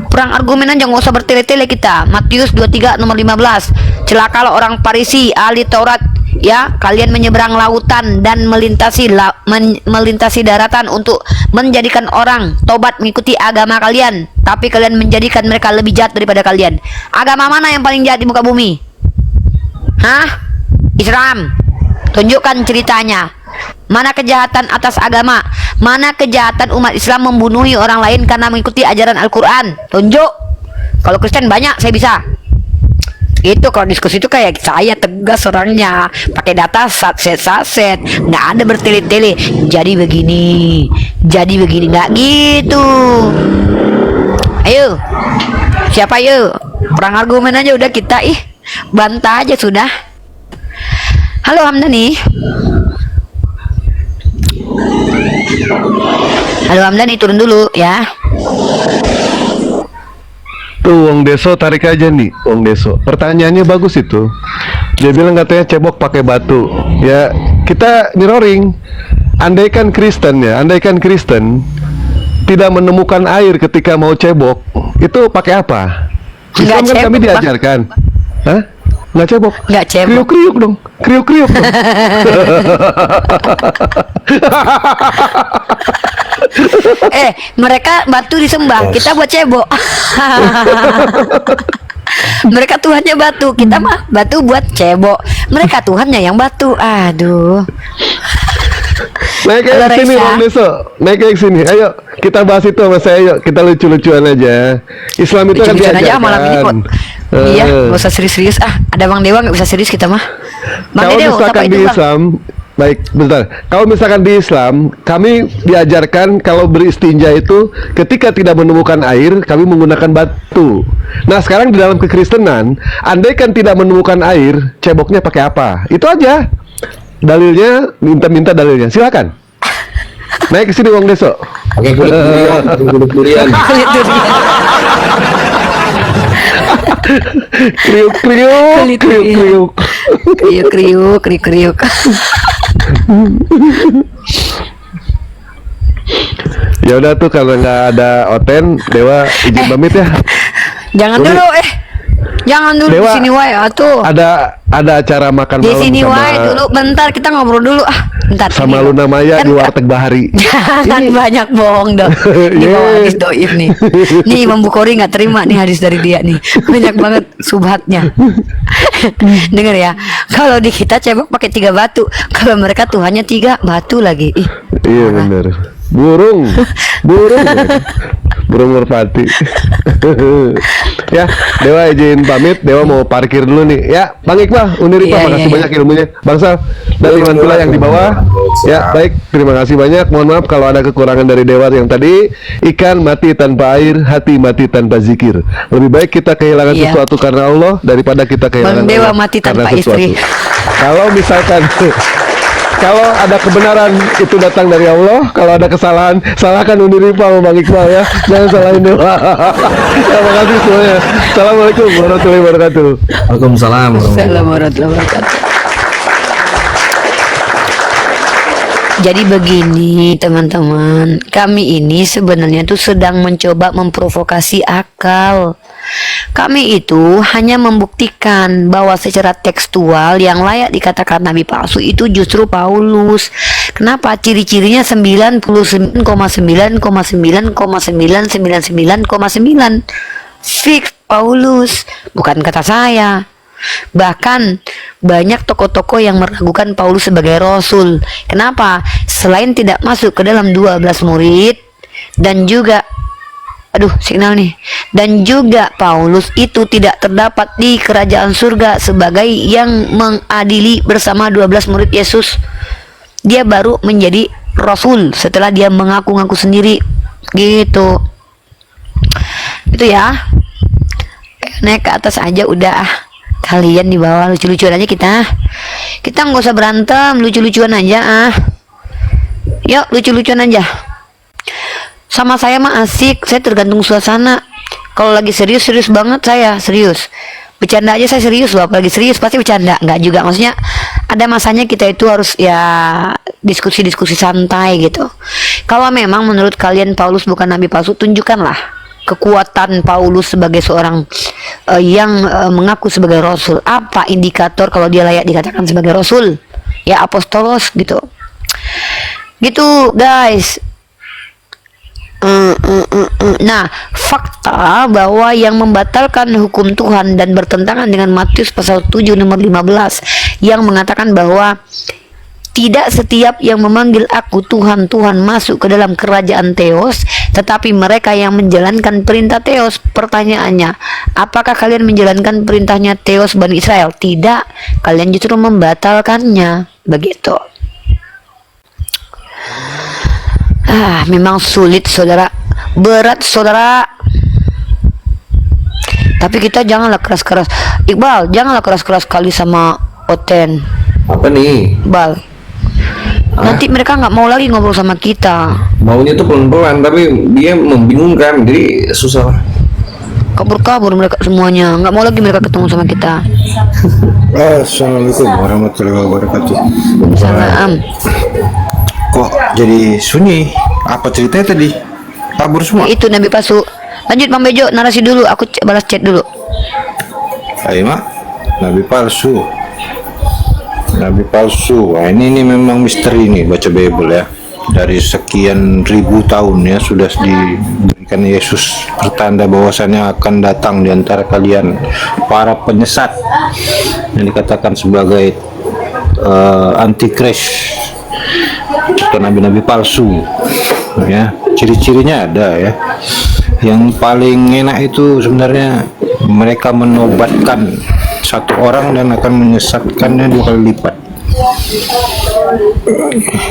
Perang argumen aja, nggak usah bertele-tele kita. Matius 23 nomor 15. Celakalah orang Farisi, ahli Taurat, ya, kalian menyeberang lautan dan melintasi daratan untuk menjadikan orang tobat mengikuti agama kalian, tapi kalian menjadikan mereka lebih jahat daripada kalian. Agama mana yang paling jahat di muka bumi? Islam. Tunjukkan ceritanya. Mana kejahatan atas agama? Mana kejahatan umat Islam membunuhi orang lain karena mengikuti ajaran Al-Quran? Tunjuk. Kalau Kristen banyak, saya bisa. Itu kalau diskusi itu kayak saya tegas orangnya, pakai data saset, nggak ada bertele-tele. Jadi begini, nggak gitu. Ayo, siapa yuk? Perang argumen aja udah kita, bantah aja sudah. Halo Hamdani. Halo Hamdani, turun dulu ya. Tuh Wong Deso tarik aja nih, Wong Deso. Pertanyaannya bagus itu. Dia bilang katanya cebok pakai batu. Ya, kita mirroring. Andaikan Kristen tidak menemukan air ketika mau cebok, itu pakai apa? Islam kan kami diajarkan. Hah? Nggak cebok. Kriuk-kriuk dong. Kriuk-kriuk dong. Mereka batu disembah, kita buat cebok. Mereka Tuhannya batu, kita mah batu buat cebok. Mereka Tuhannya yang batu. Aduh. Naik ke sini Bang Deso. Naik ke sini. Ayo kita bahas itu sama saya. Yuk kita lucu-lucuan aja. Islam itu kan diajarkan aja malam ini kok. Iya, nggak usah serius-serius. Ada Bang Dewa nggak bisa serius kita mah. Bang Kalau Dewa, misalkan di Islam, baik, bentar. Kalau misalkan di Islam, kami diajarkan kalau beristinja itu ketika tidak menemukan air, kami menggunakan batu. Nah, sekarang di dalam kekristenan, andaikan tidak menemukan air, ceboknya pakai apa? Itu aja. Dalilnya, minta dalilnya. Silakan. Naik ke sini Wong Deso. Oke, kulit durian. Kriuk. Ya udah tuh, kalau nggak ada Oten, Dewa izin pamit ya. Jangan dulu, jangan dulu. Dewa, di sini wae atuh. Ada acara makan Di malam sini sama wae dulu, bentar kita ngobrol dulu. Bentar. sama Luna Maya di Warteg Bahari. Jangan banyak bohong dong. Ini bawa hadis doif nih. Nih Imam Bukhari nggak terima nih hadis dari dia nih. Banyak banget subhatnya. Dengar ya. Kalau di kita cebok pakai 3 batu. Kalau mereka Tuhannya 3 batu lagi. Iya benar. burung burung merpati. Ya, Dewa izin pamit. Dewa mau parkir dulu nih. Ya, Bang Iqbal, Uniripa, Iya, makasih iya, banyak ilmunya. Bang Sal dan Iman pula yang di bawah. Ya, baik, terima kasih banyak. Mohon maaf kalau ada kekurangan dari Dewa yang tadi. Ikan mati tanpa air, hati mati tanpa zikir. Lebih baik kita kehilangan Iya. sesuatu karena Allah daripada kita kehilangan Bang Dewa Allah mati karena tanpa istri. Kalau misalkan kalau ada kebenaran itu datang dari Allah, kalau ada kesalahan salahkan Uniripa sama Bang Iqbal ya, jangan salahin Dewa. Terima kasih semuanya. Assalamualaikum warahmatullahi wabarakatuh. Waalaikumsalam. Assalamualaikum warahmatullahi wabarakatuh. Jadi begini teman-teman, kami ini sebenarnya tuh sedang mencoba memprovokasi akal. Kami itu hanya membuktikan bahwa secara tekstual yang layak dikatakan nabi palsu itu justru Paulus. Kenapa? Ciri-cirinya 99,9,9,9,999,9 fix Paulus, bukan kata saya. Bahkan banyak tokoh-tokoh yang meragukan Paulus sebagai rasul. Kenapa? Selain tidak masuk ke dalam 12 murid dan juga signal nih. Dan juga Paulus itu tidak terdapat di kerajaan surga sebagai yang mengadili bersama 12 murid Yesus. Dia baru menjadi rasul setelah dia mengaku-ngaku sendiri. Gitu. Itu ya. Naik ke atas aja udah. Kalian di bawah lucu-lucuan aja kita nggak usah berantem, lucu-lucuan aja yuk, lucu-lucuan aja. Sama saya mah asik, saya tergantung suasana. Kalau lagi serius banget saya serius, bercanda aja saya serius loh, apalagi serius pasti bercanda. Nggak juga, maksudnya ada masanya kita itu harus ya diskusi-diskusi santai gitu. Kalau memang menurut kalian Paulus bukan nabi palsu, tunjukkanlah kekuatan Paulus sebagai seorang yang mengaku sebagai rasul. Apa indikator kalau dia layak dikatakan sebagai rasul? Ya apostolos gitu. Gitu guys. Nah, fakta bahwa yang membatalkan hukum Tuhan dan bertentangan dengan Matius pasal 7 nomor 15 yang mengatakan bahwa tidak setiap yang memanggil aku Tuhan, Tuhan masuk ke dalam kerajaan Theos, tetapi mereka yang menjalankan perintah Theos. Pertanyaannya, apakah kalian menjalankan perintahnya Theos Bani Israel? Tidak, kalian justru membatalkannya. Begitu. Memang sulit saudara, berat saudara. Tapi kita janganlah keras-keras. Iqbal, janganlah keras-keras kali sama Oten. Apa nih? Bal, nanti mereka nggak mau lagi ngobrol sama kita. Maunya tuh pelan-pelan tapi dia membingungkan, jadi susah. Kabur mereka semuanya, nggak mau lagi mereka ketemu sama kita. Assalamualaikum warahmatullahi wabarakatuh. Salam. Kok jadi sunyi? Apa ceritanya tadi? Kabur semua? Itu nabi palsu. Lanjut Bang Bejo, narasi dulu, aku balas chat dulu. Ayo mak, nabi palsu. Nabi palsu. Wah, ini memang misteri nih baca Bible ya. Dari sekian ribu tahun ya sudah diberikan Yesus pertanda bahwasannya akan datang di antara kalian para penyesat yang dikatakan sebagai antikris atau nabi-nabi palsu ya. Ciri-cirinya ada ya. Yang paling enak itu sebenarnya mereka menobatkan satu orang dan akan menyesatkannya 2 kali lipat.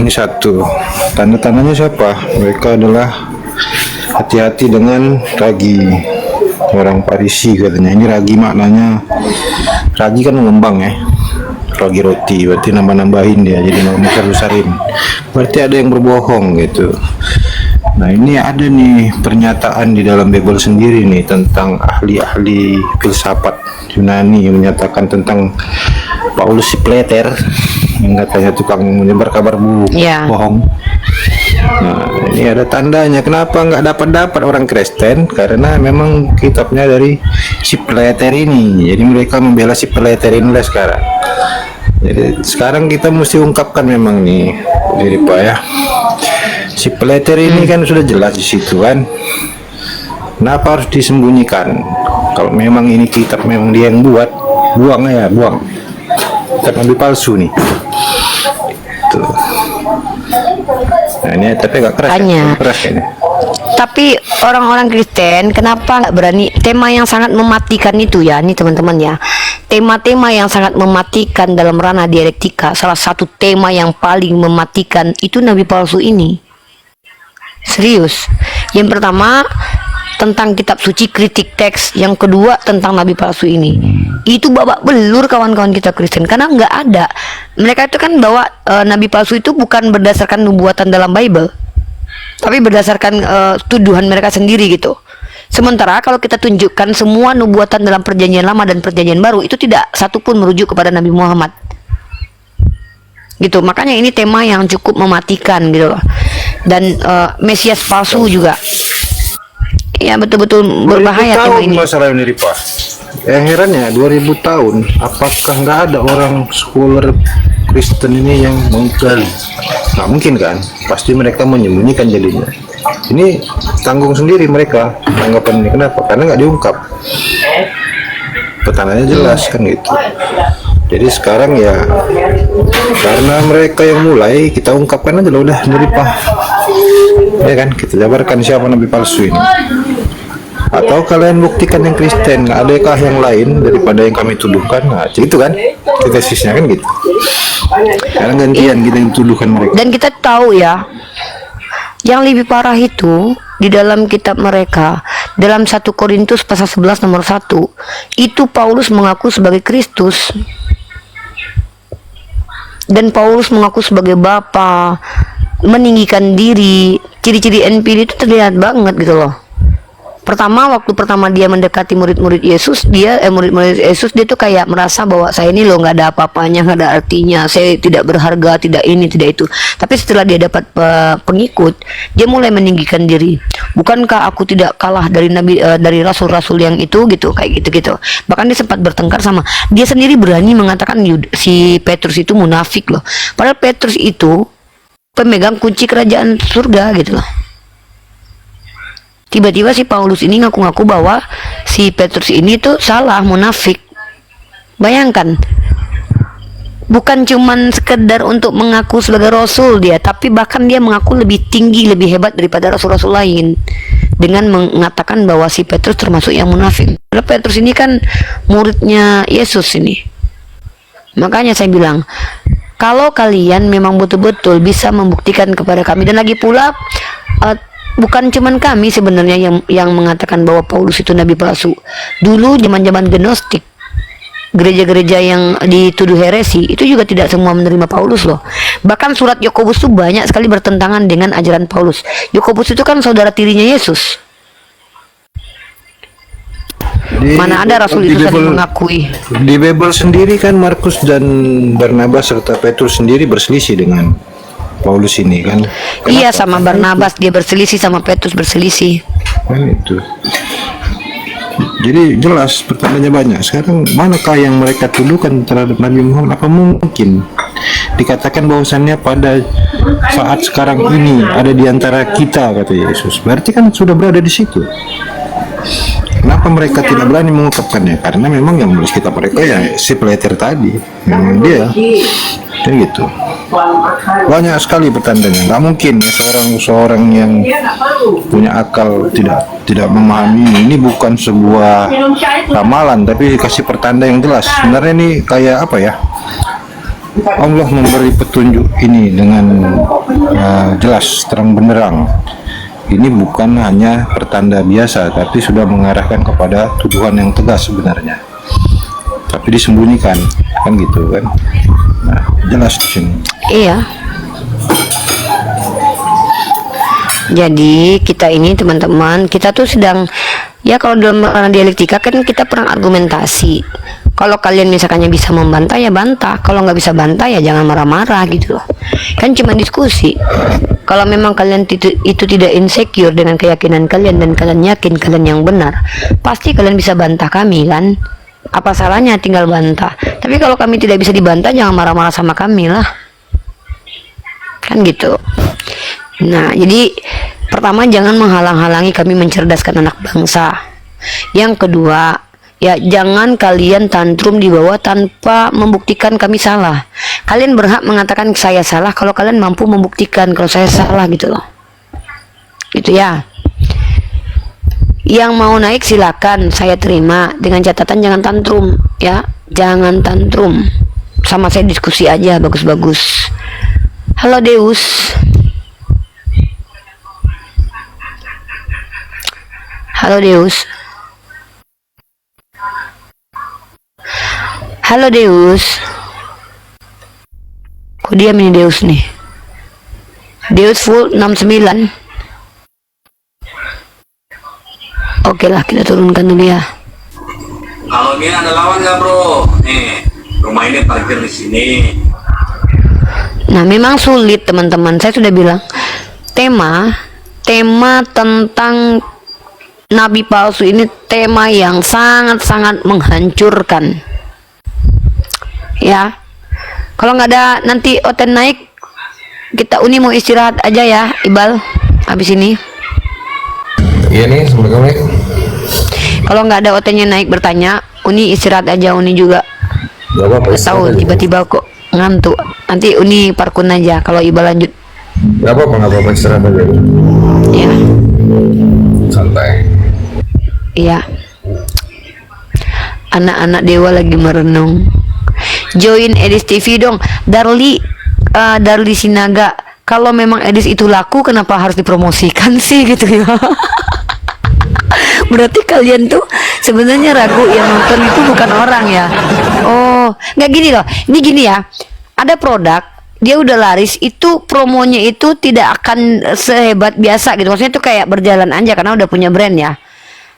Ini satu. Tanda-tandanya siapa? Mereka adalah hati-hati dengan ragi. Orang Parisi katanya. Ini ragi maknanya, ragi kan mengembang ya, ragi roti, berarti nambah-nambahin dia, jadi besar-besarin. Berarti ada yang berbohong gitu. Nah ini ada nih pernyataan di dalam Bible sendiri nih tentang ahli-ahli filsafat Yunani yang menyatakan tentang Paulus si Pleter yang katanya tukang menyebar kabar buruk, bohong. Nah ini ada tandanya. Kenapa nggak dapat orang Kristen? Karena memang kitabnya dari si Pleter ini. Jadi mereka membela si Pleter inilah sekarang. Jadi sekarang kita mesti ungkapkan memang nih, jadi Pak ya. Si Pleter ini kan sudah jelas di situ kan. Kenapa harus disembunyikan? Kalau memang ini kitab memang dia yang buat, buang ya, buang. Kitab nabi palsu nih. Tuh. Nah ini tapi agak keras, Tanya. ya? Keras kayaknya. Tapi orang-orang Kristen kenapa nggak berani? Tema yang sangat mematikan itu ya, nih teman-teman ya. Tema-tema yang sangat mematikan dalam ranah dialektika. Salah satu tema yang paling mematikan itu nabi palsu ini. Serius. Yang pertama tentang kitab suci, kritik teks. Yang kedua tentang nabi palsu ini. Itu babak belur kawan-kawan kita Kristen, karena nggak ada. Mereka itu kan bawa nabi palsu itu bukan berdasarkan nubuatan dalam Bible, tapi berdasarkan tuduhan mereka sendiri gitu. Sementara kalau kita tunjukkan semua nubuatan dalam perjanjian lama dan perjanjian baru, itu tidak satupun merujuk kepada Nabi Muhammad gitu. Makanya ini tema yang cukup mematikan gitu loh. Dan Mesias palsu juga ya, betul-betul berbahaya tema ini. Masalah ini Pak. Yang herannya 2000 tahun, apakah nggak ada orang scholar Kristen ini yang menggali? Nggak mungkin kan? Pasti mereka menyembunyikan jadinya. Ini tanggung sendiri mereka tanggapan ini. Kenapa? Karena nggak diungkap. Pertanyaannya jelas kan gitu. Jadi sekarang ya karena mereka yang mulai, kita ungkapkan aja lah udah dari Pak. Ya kan, kita jabarkan siapa nabi palsu ini. Atau kalian buktikan yang Kristen, nggak adakah yang lain daripada yang kami tuduhkan? Nah, itu kan tesisnya kan gitu. Sekarang gantian kita yang tuduhkan mereka. Dan kita tahu ya, yang lebih parah itu di dalam kitab mereka, dalam 1 Korintus pasal 11 nomor 1, itu Paulus mengaku sebagai Kristus. Dan Paulus mengaku sebagai Bapa, meninggikan diri. Ciri-ciri NPD itu terlihat banget gitu loh. Pertama, waktu pertama dia mendekati murid-murid Yesus, murid-murid Yesus, dia tuh kayak merasa bahwa saya ini loh nggak ada apa-apanya, nggak ada artinya, saya tidak berharga, tidak ini, tidak itu. Tapi setelah dia dapat pengikut, dia mulai meninggikan diri. Bukankah aku tidak kalah dari dari rasul-rasul yang itu gitu, kayak gitu-gitu. Bahkan dia sempat bertengkar sama dia sendiri, berani mengatakan si Petrus itu munafik loh. Padahal Petrus itu pemegang kunci kerajaan surga gitu loh. Tiba-tiba si Paulus ini ngaku-ngaku bahwa si Petrus ini tuh salah, munafik. Bayangkan, bukan cuman sekedar untuk mengaku sebagai rasul dia, tapi bahkan dia mengaku lebih tinggi, lebih hebat daripada rasul-rasul lain, dengan mengatakan bahwa si Petrus termasuk yang munafik. Karena Petrus ini kan muridnya Yesus ini. Makanya saya bilang, kalau kalian memang betul-betul bisa membuktikan kepada kami, dan lagi pula bukan cuman kami sebenarnya yang mengatakan bahwa Paulus itu nabi palsu. Dulu zaman-zaman Gnostik, gereja-gereja yang dituduh heresi itu juga tidak semua menerima Paulus loh. Bahkan surat Yakobus itu banyak sekali bertentangan dengan ajaran Paulus. Yakobus itu kan saudara tirinya Yesus. Mana ada rasul itu saling mengakui. Di Bible sendiri kan Markus dan Barnabas serta Petrus sendiri berselisih dengan Paulus ini kan. Kenapa? Iya, sama Barnabas dia berselisih, sama Petrus berselisih. Kan itu. Jadi jelas pertanyaannya banyak. Sekarang manakah yang mereka tuduhkan terhadap Nabi Muhammad? Apa mungkin dikatakan bahwasannya pada saat sekarang ini ada di antara kita, kata Yesus? Berarti kan sudah berada di situ. Kenapa mereka tidak berani mengungkapkannya? Karena memang yang menulis kitab mereka ya si Peter tadi, memang dia, kan gitu. Banyak sekali pertandanya. Nggak mungkin ya seorang yang punya akal tidak memahami ini bukan sebuah ramalan, tapi kasih pertanda yang jelas. Sebenarnya ini kayak apa ya? Allah memberi petunjuk ini dengan jelas, terang benderang. Ini bukan hanya pertanda biasa, tapi sudah mengarahkan kepada tuduhan yang tegas sebenarnya. Tapi disembunyikan, kan gitu kan? Nah, jelas di sini. Iya. Jadi kita ini teman-teman, kita tuh sedang ya, kalau dalam dialektika kan kita perang argumentasi. Kalau kalian misalkannya bisa membantah ya bantah, kalau nggak bisa bantah ya jangan marah-marah gitu loh. Kan cuma diskusi. Kalau memang kalian itu tidak insecure dengan keyakinan kalian dan kalian yakin kalian yang benar, pasti kalian bisa bantah kami kan. Apa salahnya tinggal bantah. Tapi kalau kami tidak bisa dibantah, jangan marah-marah sama kami lah. Kan gitu. Nah, jadi pertama jangan menghalang-halangi kami mencerdaskan anak bangsa. Yang kedua, ya jangan kalian tantrum di bawah tanpa membuktikan kami salah. Kalian berhak mengatakan saya salah kalau kalian mampu membuktikan kalau saya salah gitu loh. Gitu ya. Yang mau naik silakan, saya terima dengan catatan jangan tantrum ya. Jangan tantrum. Sama saya diskusi aja bagus-bagus. Halo Deus. Halo Deus. Halo Deus. Kok diam ini Deus nih? Deus full 69. Oke lah, kita turunkan dulu ya. Kalau ini ada lawan nggak bro? Nih, rumah ini parkir di sini. Nah, memang sulit teman-teman. Saya sudah bilang tema tentang nabi palsu ini tema yang sangat-sangat menghancurkan. Ya, kalau nggak ada nanti Oten naik, kita Uni mau istirahat aja ya, Ibal. Habis ini. Iya nih, Assalamualaikum nih. Kalau nggak ada Otennya naik bertanya, Uni istirahat aja. Uni juga. Gak apa-apa. Tahu tiba-tiba kok ngantuk. Nanti Uni parkun aja kalau Ibal lanjut. Gak apa-apa istirahat aja. Ya. Santai. Iya. Anak-anak dewa lagi merenung. Join Edis TV dong, Darli Sinaga. Kalau memang Edis itu laku, kenapa harus dipromosikan sih gitu ya? Berarti kalian tuh sebenarnya ragu yang nonton itu bukan orang ya? Oh, nggak gini loh. Ini gini ya. Ada produk, dia udah laris, itu promonya itu tidak akan sehebat biasa gitu. Maksudnya itu kayak berjalan aja karena udah punya brand ya.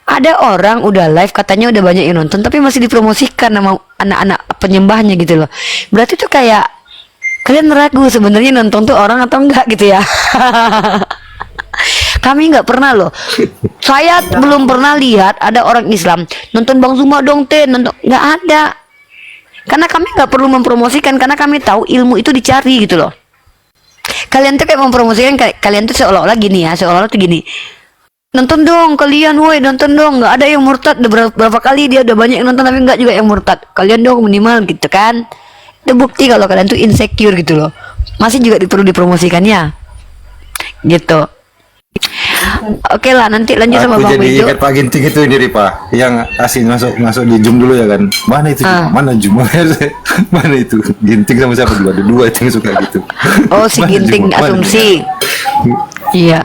Ada orang udah live katanya udah banyak yang nonton tapi masih dipromosikan sama anak-anak penyembahnya gitu loh. Berarti tuh kayak kalian ragu sebenarnya nonton tuh orang atau enggak gitu ya. Kami nggak pernah loh. Saya belum pernah lihat ada orang Islam nonton Bang Zuma dong teh, nonton, nggak ada. Karena kami nggak perlu mempromosikan karena kami tahu ilmu itu dicari gitu loh. Kalian tuh kayak mempromosikan kalian tuh seolah-olah gini ya, seolah-olah tuh gini. Nonton dong kalian, woi nonton dong, nggak ada yang murtad. Udah berapa kali dia udah banyak yang nonton tapi nggak juga yang murtad. Kalian dong minimal gitu kan. Itu bukti kalau kalian tuh insecure gitu loh. Masih juga perlu dipromosikannya gitu. Oke lah, nanti lanjut sama Bang Jadi Bejo. ikat Pak Ginting itu ini Ripa, yang asin masuk di Zoom dulu ya kan. Mana itu? Mana Zoom? Mana itu? Ginting sama siapa dulu? Ada dua itu yang suka gitu. Oh, si Mana Ginting Zoom? Mana asumsi. Iya.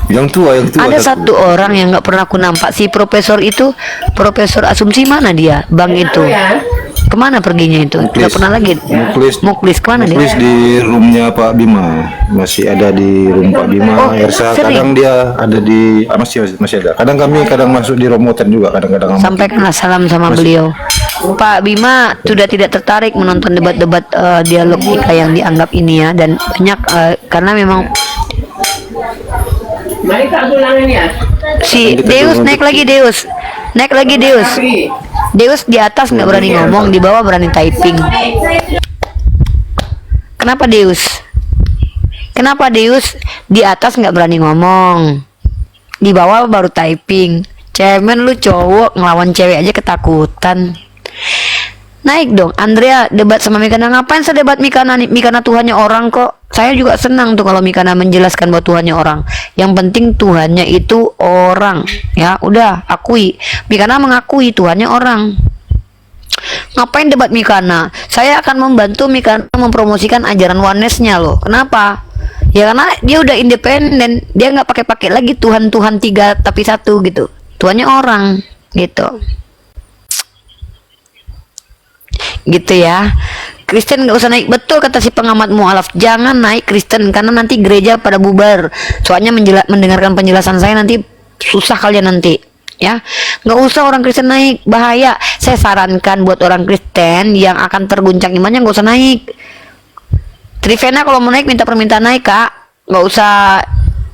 Yang tua Ada satu orang yang nggak pernah aku nampak, si profesor itu, profesor asumsi mana dia, Bang itu? Kemana perginya itu? Nggak pernah lagi. Muklis kemana dia? Muklis di roomnya Pak Bima, masih ada di room Pak Bima. Oh, Ersa sering? kadang dia ada di masih ada. Kadang kami masuk di romotan juga kadang-kadang. Sampaikanlah salam sama beliau. Pak Bima sudah tidak tertarik menonton debat-debat dialogika yang dianggap ini ya, dan banyak karena memang si Deus naik lagi, Deus di atas nggak berani ngomong, di bawah berani typing. Kenapa Deus di atas nggak berani ngomong, di bawah baru typing? Cemen lu, cowok ngelawan cewek aja ketakutan. Naik dong Andrea debat sama Mikana. Ngapain saya debat Mikana? Mikana Tuhannya orang kok. Saya juga senang tuh kalau Mikana menjelaskan bahwa Tuhannya orang. Yang penting Tuhannya itu orang. Ya udah, akui. Mikana mengakui Tuhannya orang. Ngapain debat Mikana? Saya akan membantu Mikana mempromosikan ajaran oneness-nya loh. Kenapa? Ya karena dia udah independen. Dia nggak pakai lagi Tuhan 3 tapi 1 gitu. Tuhannya orang gitu. Gitu ya. Kristen nggak usah naik, betul kata si pengamat mualaf, jangan naik Kristen karena nanti gereja pada bubar. Soalnya mendengarkan penjelasan saya nanti susah kalian nanti ya. Nggak usah orang Kristen naik, bahaya. Saya sarankan buat orang Kristen yang akan terguncang imannya nggak usah naik. Trivena kalau mau naik minta permintaan naik kak, nggak usah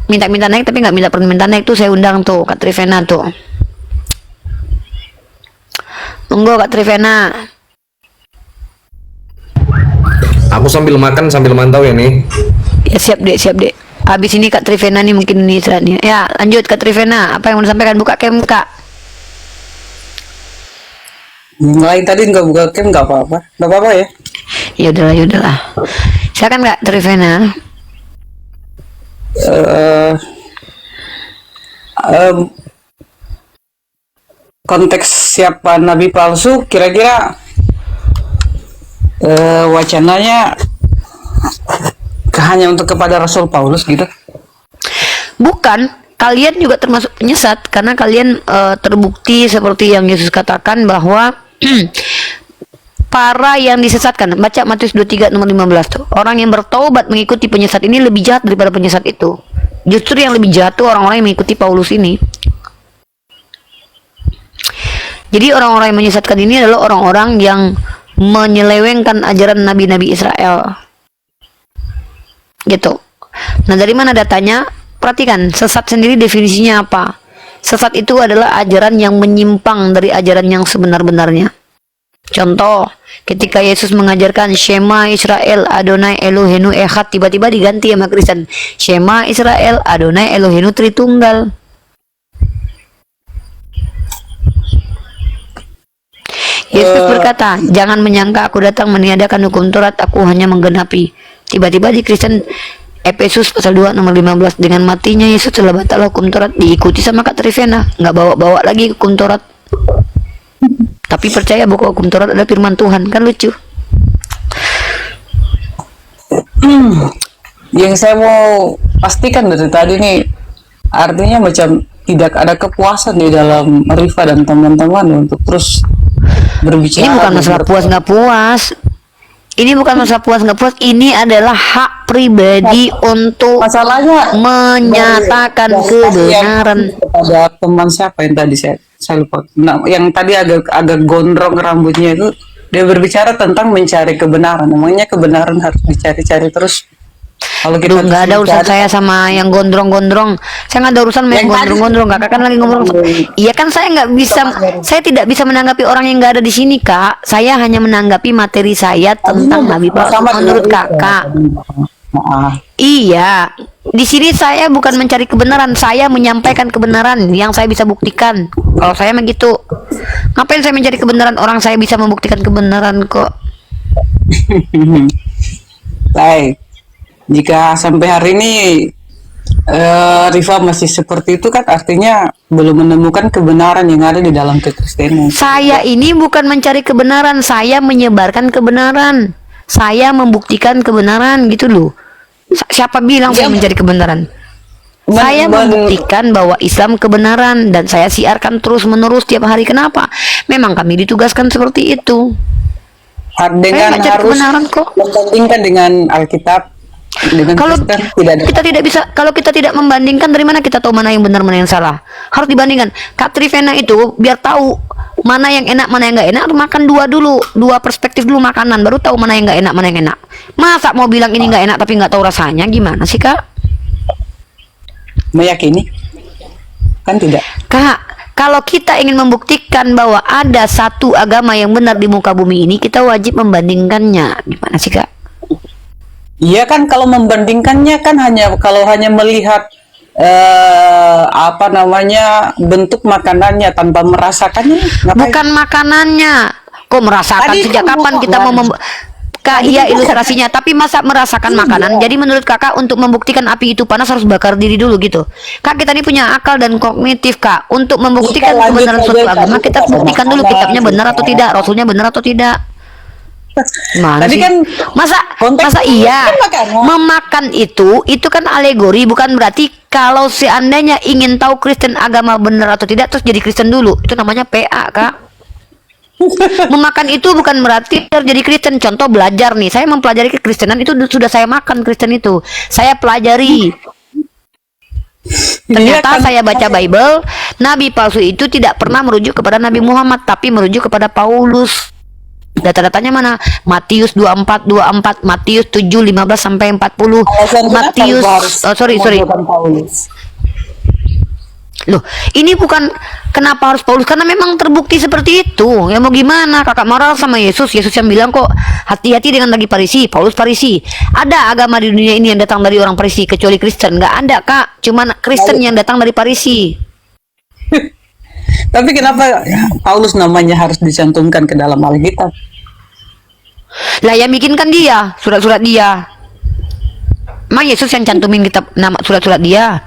minta naik tapi nggak minta permintaan naik tuh saya undang tuh Kak Trivena tuh. Monggo Kak Trivena. Aku sambil makan sambil mantau ya nih. Ya siap dek. Habis ini Kak Trivena nih mungkin ini istirahatnya. Ya lanjut Kak Trivena, apa yang mau disampaikan? Buka cam Kak. Lain tadi nggak buka cam nggak apa-apa ya. Ya udahlah, ya udahlah. Silakan Kak Trivena. Eh, em, konteks siapa nabi palsu, kira-kira wacananya hanya untuk kepada Rasul Paulus gitu? Bukan, kalian juga termasuk penyesat karena kalian terbukti seperti yang Yesus katakan bahwa para yang disesatkan, baca Matius 23 nomor 15 tuh. Orang yang bertobat mengikuti penyesat ini lebih jahat daripada penyesat itu. Justru yang lebih jahat tuh orang-orang yang mengikuti Paulus ini. Jadi orang-orang yang menyesatkan ini adalah orang-orang yang menyelewengkan ajaran nabi-nabi Israel. Gitu. Nah, dari mana datanya? Perhatikan, sesat sendiri definisinya apa? Sesat itu adalah ajaran yang menyimpang dari ajaran yang sebenar-benarnya. Contoh, ketika Yesus mengajarkan Shema Israel Adonai Eloheinu Echad, tiba-tiba diganti sama Kristen Shema Israel Adonai Eloheinu Tritunggal. Yesus berkata, jangan menyangka aku datang meniadakan hukum Taurat, aku hanya menggenapi. Tiba-tiba di Kristen Efesus pasal 2 nomor 15, dengan matinya Yesus telah batal hukum Taurat. Diikuti sama Kak Trivena, nggak bawa-bawa lagi hukum Taurat, tapi percaya bahwa hukum Taurat adalah firman Tuhan. Kan lucu. Yang saya mau pastikan dari tadi nih, artinya macam tidak ada kepuasan di dalam Rifa dan teman-teman untuk terus berbicara. Ini bukan masalah puas nggak puas. Ini bukan masalah puas nggak puas. Ini adalah hak pribadi untuk Masalahnya menyatakan kebenaran. Kepada teman siapa yang tadi saya lupa. Nah, yang tadi agak gondrong rambutnya itu, dia berbicara tentang mencari kebenaran. Namanya kebenaran harus dicari-cari terus. Kalau kita Nggak ada urusan saya sama yang gondrong-gondrong. Saya nggak ada urusan sama yang gondrong-gondrong. Kakak kan lagi ngomong. Iya kan, saya nggak bisa. Saya tidak bisa menanggapi orang yang nggak ada di sini, Kak. Saya hanya menanggapi materi saya tentang Nabi palsu menurut Kakak. Iya, di sini saya bukan mencari kebenaran, saya menyampaikan kebenaran yang saya bisa buktikan. Kalau saya begitu, ngapain saya mencari kebenaran? Orang saya bisa membuktikan kebenaran kok. Baik. Jika sampai hari ini Rifa masih seperti itu, kan artinya belum menemukan kebenaran yang ada di dalam kekristenan. Saya ini bukan mencari kebenaran, saya menyebarkan kebenaran. Saya membuktikan kebenaran gitu loh. Siapa bilang saya mencari kebenaran? Saya membuktikan bahwa Islam kebenaran dan saya siarkan terus-menerus tiap hari. Kenapa? Memang kami ditugaskan seperti itu. Dengan Saya harus kebenaran kok. membandingkan dengan Alkitab, dengan Kalau Kristen tidak ada. kita tidak bisa, kalau kita tidak membandingkan, dari mana kita tahu mana yang benar mana yang salah? Harus dibandingkan. Kak Trivena itu biar tahu mana yang enak mana yang nggak enak, harus makan dua perspektif dulu makanan, baru tahu mana yang nggak enak mana yang enak. Masa mau bilang ini nggak enak tapi nggak tahu rasanya, gimana sih Kak? Meyakini kan tidak. Kak, kalau kita ingin membuktikan bahwa ada satu agama yang benar di muka bumi ini, kita wajib membandingkannya. Gimana sih Kak? Iya kan, kalau membandingkannya kan kalau hanya melihat bentuk makanannya tanpa merasakannya. Ngapain? Bukan makanannya. Kok merasakan? Tadi Sejak kan kapan kita mau Kak, iya ilustrasinya, tapi masa merasakan makanan. Jadi menurut Kakak untuk membuktikan api itu panas harus bakar diri dulu gitu. Kak, kita ini punya akal dan kognitif, Kak. Untuk membuktikan kebenaran suatu agama, kita buktikan dulu kitabnya benar atau tidak, rasulnya benar atau tidak. Gimana Tadi sih? kan masa iya memakan itu kan alegori, bukan berarti kalau seandainya ingin tahu Kristen agama benar atau tidak terus jadi Kristen dulu. Itu namanya PA, Kak. Memakan itu bukan berarti harus jadi Kristen. Contoh belajar nih, saya mempelajari kekristenan itu sudah saya makan Kristen itu. Saya pelajari. Ternyata saya baca Bible, nabi palsu itu tidak pernah merujuk kepada Nabi Muhammad, tapi merujuk kepada Paulus. Data-datanya mana? Matius 24, Matius 7:15 sampai 40. Matius sorry. Loh, ini bukan kenapa harus Paulus, karena memang terbukti seperti itu. Ya mau gimana? Kakak marah sama Yesus yang bilang kok hati-hati dengan lagi Farisi. Paulus Farisi. Ada agama di dunia ini yang datang dari orang Farisi kecuali Kristen? Nggak ada, Kak. Cuman Kristen yang datang dari Farisi. Tapi kenapa Paulus namanya harus dicantumkan ke dalam Alkitab? Lah yang bikin kan dia, surat-surat dia. Emang Yesus yang cantumin kitab nama surat-surat dia?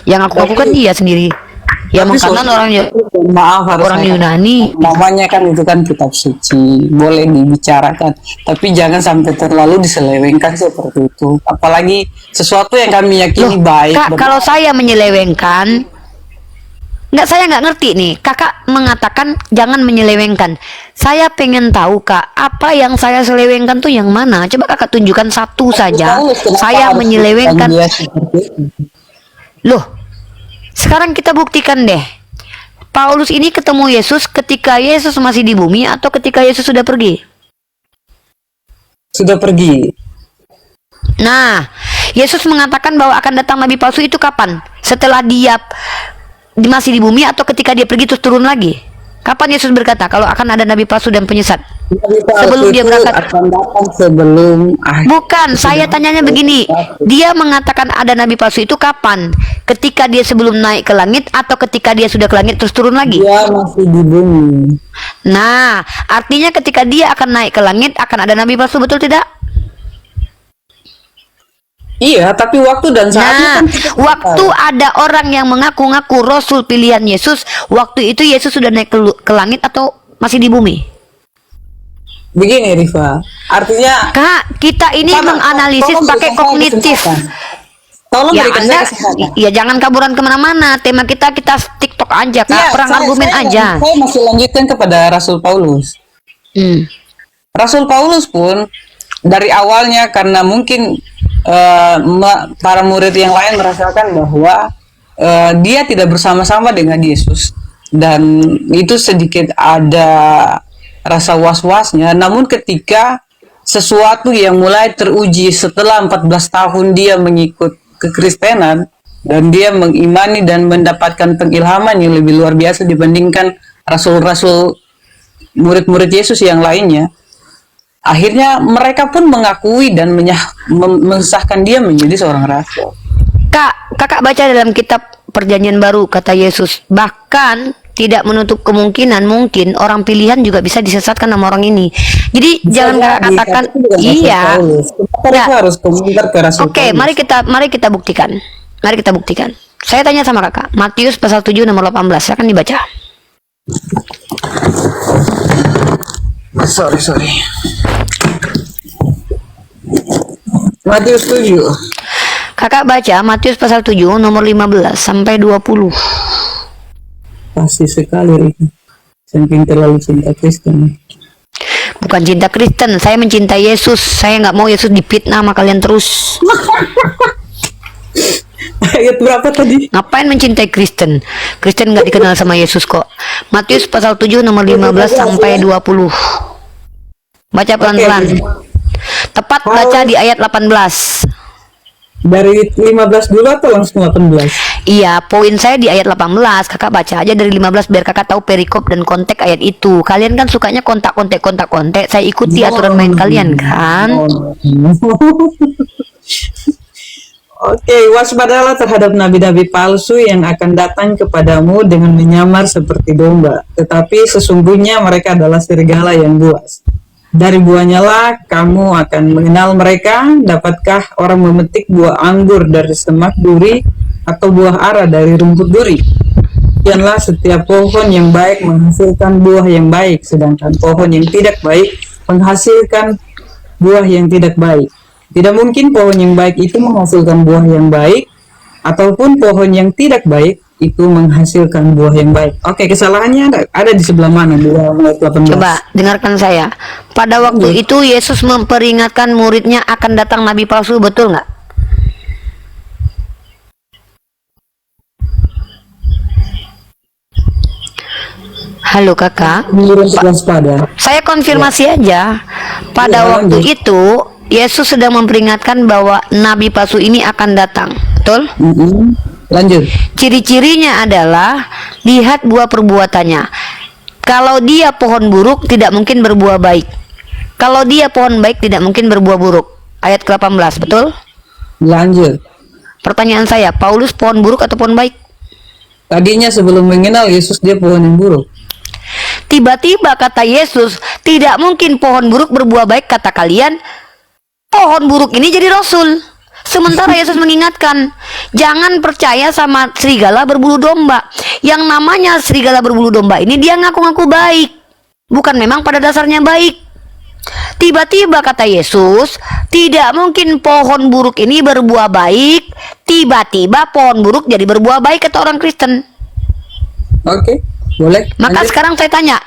Yang aku kan dia sendiri. Ya Tapi makanan soalnya- orang Maaf harus orang saya- Yunani. namanya kan itu kan kitab suci, boleh dibicarakan, tapi jangan sampai terlalu diselewengkan seperti itu. Apalagi sesuatu yang kami yakini Loh, baik. Kak, dan- kalau saya menyelewengkan, saya nggak ngerti nih. Kakak mengatakan jangan menyelewengkan. Saya pengen tahu Kak, apa yang saya selewengkan tuh yang mana? Coba Kakak tunjukkan satu saja. Paulus, kenapa Saya harus menyelewengkan. dia seperti itu? Loh, sekarang kita buktikan deh. Paulus ini ketemu Yesus ketika Yesus masih di bumi atau ketika Yesus sudah pergi? Sudah pergi. Nah, Yesus mengatakan bahwa akan datang nabi palsu itu kapan? Setelah dia masih di bumi atau ketika dia pergi terus turun lagi? Kapan Yesus berkata kalau akan ada nabi palsu dan penyesat? Nabi palsu Sebelum dia itu berangkat. akan datang sebelum Bukan, saya tanyanya begini. Dia mengatakan ada nabi palsu itu kapan? Ketika dia sebelum naik ke langit atau ketika dia sudah ke langit terus turun lagi? dia masih di bumi. Nah, artinya ketika dia akan naik ke langit akan ada nabi palsu, betul tidak? Iya, tapi waktu dan saatnya Nah, kan kita tidak waktu tahu. ada orang yang mengaku-ngaku Rasul pilihan Yesus, waktu itu Yesus sudah naik ke langit atau masih di bumi? Begini Rifa, artinya Kak, kita ini Sama, menganalisis tolong pakai berikan saya kognitif. kesempatan. Tolong Ya berikan Anda, saya kesempatan. ya jangan kaburan kemana-mana. Tema kita TikTok aja, Kak. Iya, Perang argumen aja. Saya masih lanjutkan kepada Rasul Paulus. Hmm. Rasul Paulus pun dari awalnya karena mungkin para murid yang lain merasakan bahwa dia tidak bersama-sama dengan Yesus dan itu sedikit ada rasa was-wasnya. Namun ketika sesuatu yang mulai teruji setelah 14 tahun dia mengikut kekristenan dan dia mengimani dan mendapatkan pengilhaman yang lebih luar biasa dibandingkan rasul-rasul murid-murid Yesus yang lainnya, akhirnya mereka pun mengakui dan mengesahkan dia menjadi seorang rasul. Kak, kakak baca dalam kitab Perjanjian Baru, kata Yesus, bahkan tidak menutup kemungkinan mungkin orang pilihan juga bisa disesatkan sama orang ini. Jadi jangan kakak katakan iya. Kenapa harus komentar ke Rasul Oke, Paulus? mari kita buktikan. Mari kita buktikan. Saya tanya sama kakak, Matius pasal 7 nomor 18, silakan dibaca. Sorry. Matius 7. Kakak baca Matius pasal 7 nomor 15 sampai 20. Pasti sekali Rika. Saking terlalu cinta Kristen. Bukan cinta Kristen, saya mencintai Yesus. Saya nggak mau Yesus difitnah sama kalian terus. Ayat berapa tadi? Ngapain mencintai Kristen? Kristen nggak dikenal sama Yesus kok. Matius pasal 7 nomor 15 sampai 20. Baca pelan-pelan. Tepat baca di ayat 18. Dari 15 dulu atau langsung 18? Iya, poin saya di ayat 18. Kakak baca aja dari 15 biar kakak tahu perikop dan konteks ayat itu. Kalian kan sukanya kontak-kontek. Saya ikuti aturan main kalian kan? Oke, waspadalah terhadap nabi-nabi palsu yang akan datang kepadamu dengan menyamar seperti domba, tetapi sesungguhnya mereka adalah serigala yang buas. Dari buahnya lah kamu akan mengenal mereka. Dapatkah orang memetik buah anggur dari semak duri atau buah ara dari rumput duri? Demikianlah setiap pohon yang baik menghasilkan buah yang baik, sedangkan pohon yang tidak baik menghasilkan buah yang tidak baik. Tidak mungkin pohon yang baik itu menghasilkan buah yang baik, ataupun pohon yang tidak baik itu menghasilkan buah yang baik. Oke, kesalahannya ada di sebelah mana? Di ayat 18. Coba dengarkan saya. Pada waktu itu Yesus memperingatkan muridnya akan datang nabi palsu, betul nggak? Halo kakak. Waspada. Saya konfirmasi aja. Pada Ya, waktu lanjut. itu Yesus sedang memperingatkan bahwa nabi palsu ini akan datang. Betul? Lanjut. Ciri-cirinya adalah lihat buah perbuatannya. Kalau dia pohon buruk tidak mungkin berbuah baik. Kalau dia pohon baik tidak mungkin berbuah buruk. Ayat ke-18, betul? Lanjut. Pertanyaan saya, Paulus pohon buruk atau pohon baik? Tadinya sebelum mengenal Yesus dia pohon yang buruk. Tiba-tiba kata Yesus, tidak mungkin pohon buruk berbuah baik, kata kalian. Pohon buruk ini jadi rasul. Sementara Yesus mengingatkan, jangan percaya sama serigala berbulu domba. Yang namanya serigala berbulu domba ini dia ngaku-ngaku baik, bukan memang pada dasarnya baik. Tiba-tiba kata Yesus, tidak mungkin pohon buruk ini berbuah baik. Tiba-tiba pohon buruk jadi berbuah baik, kata orang Kristen. Oke, boleh. Maka lanjut. sekarang saya tanya,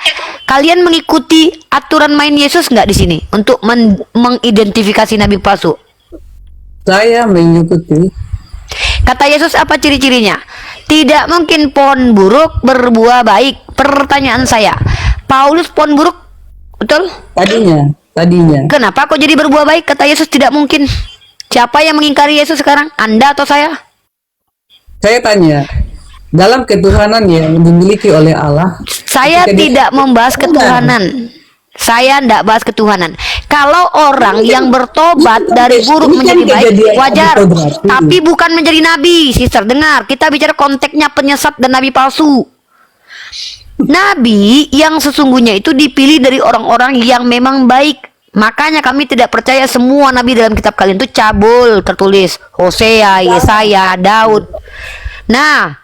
kalian mengikuti aturan main Yesus nggak di sini untuk mengidentifikasi nabi palsu? Saya mengikuti. Kata Yesus apa ciri-cirinya? Tidak mungkin pohon buruk berbuah baik. Pertanyaan saya, Paulus pohon buruk, betul? Tadinya. Kenapa kok jadi berbuah baik? Kata Yesus tidak mungkin. Siapa yang mengingkari Yesus sekarang? Anda atau saya? Saya tanya, dalam ketuhanan yang dimiliki oleh Allah, Saya ketika dia- tidak membahas ketuhanan. Saya tidak bahas ketuhanan. Kalau orang yang bertobat dari buruk ini kan menjadi baik, kejadian wajar. Abu Qadrati. Tapi bukan menjadi nabi. Sister, dengar. Kita bicara konteksnya penyesat dan nabi palsu. Nabi yang sesungguhnya itu dipilih dari orang-orang yang memang baik. Makanya kami tidak percaya semua nabi dalam kitab kalian itu cabul, tertulis Hosea, Yesaya, Daud. Nah,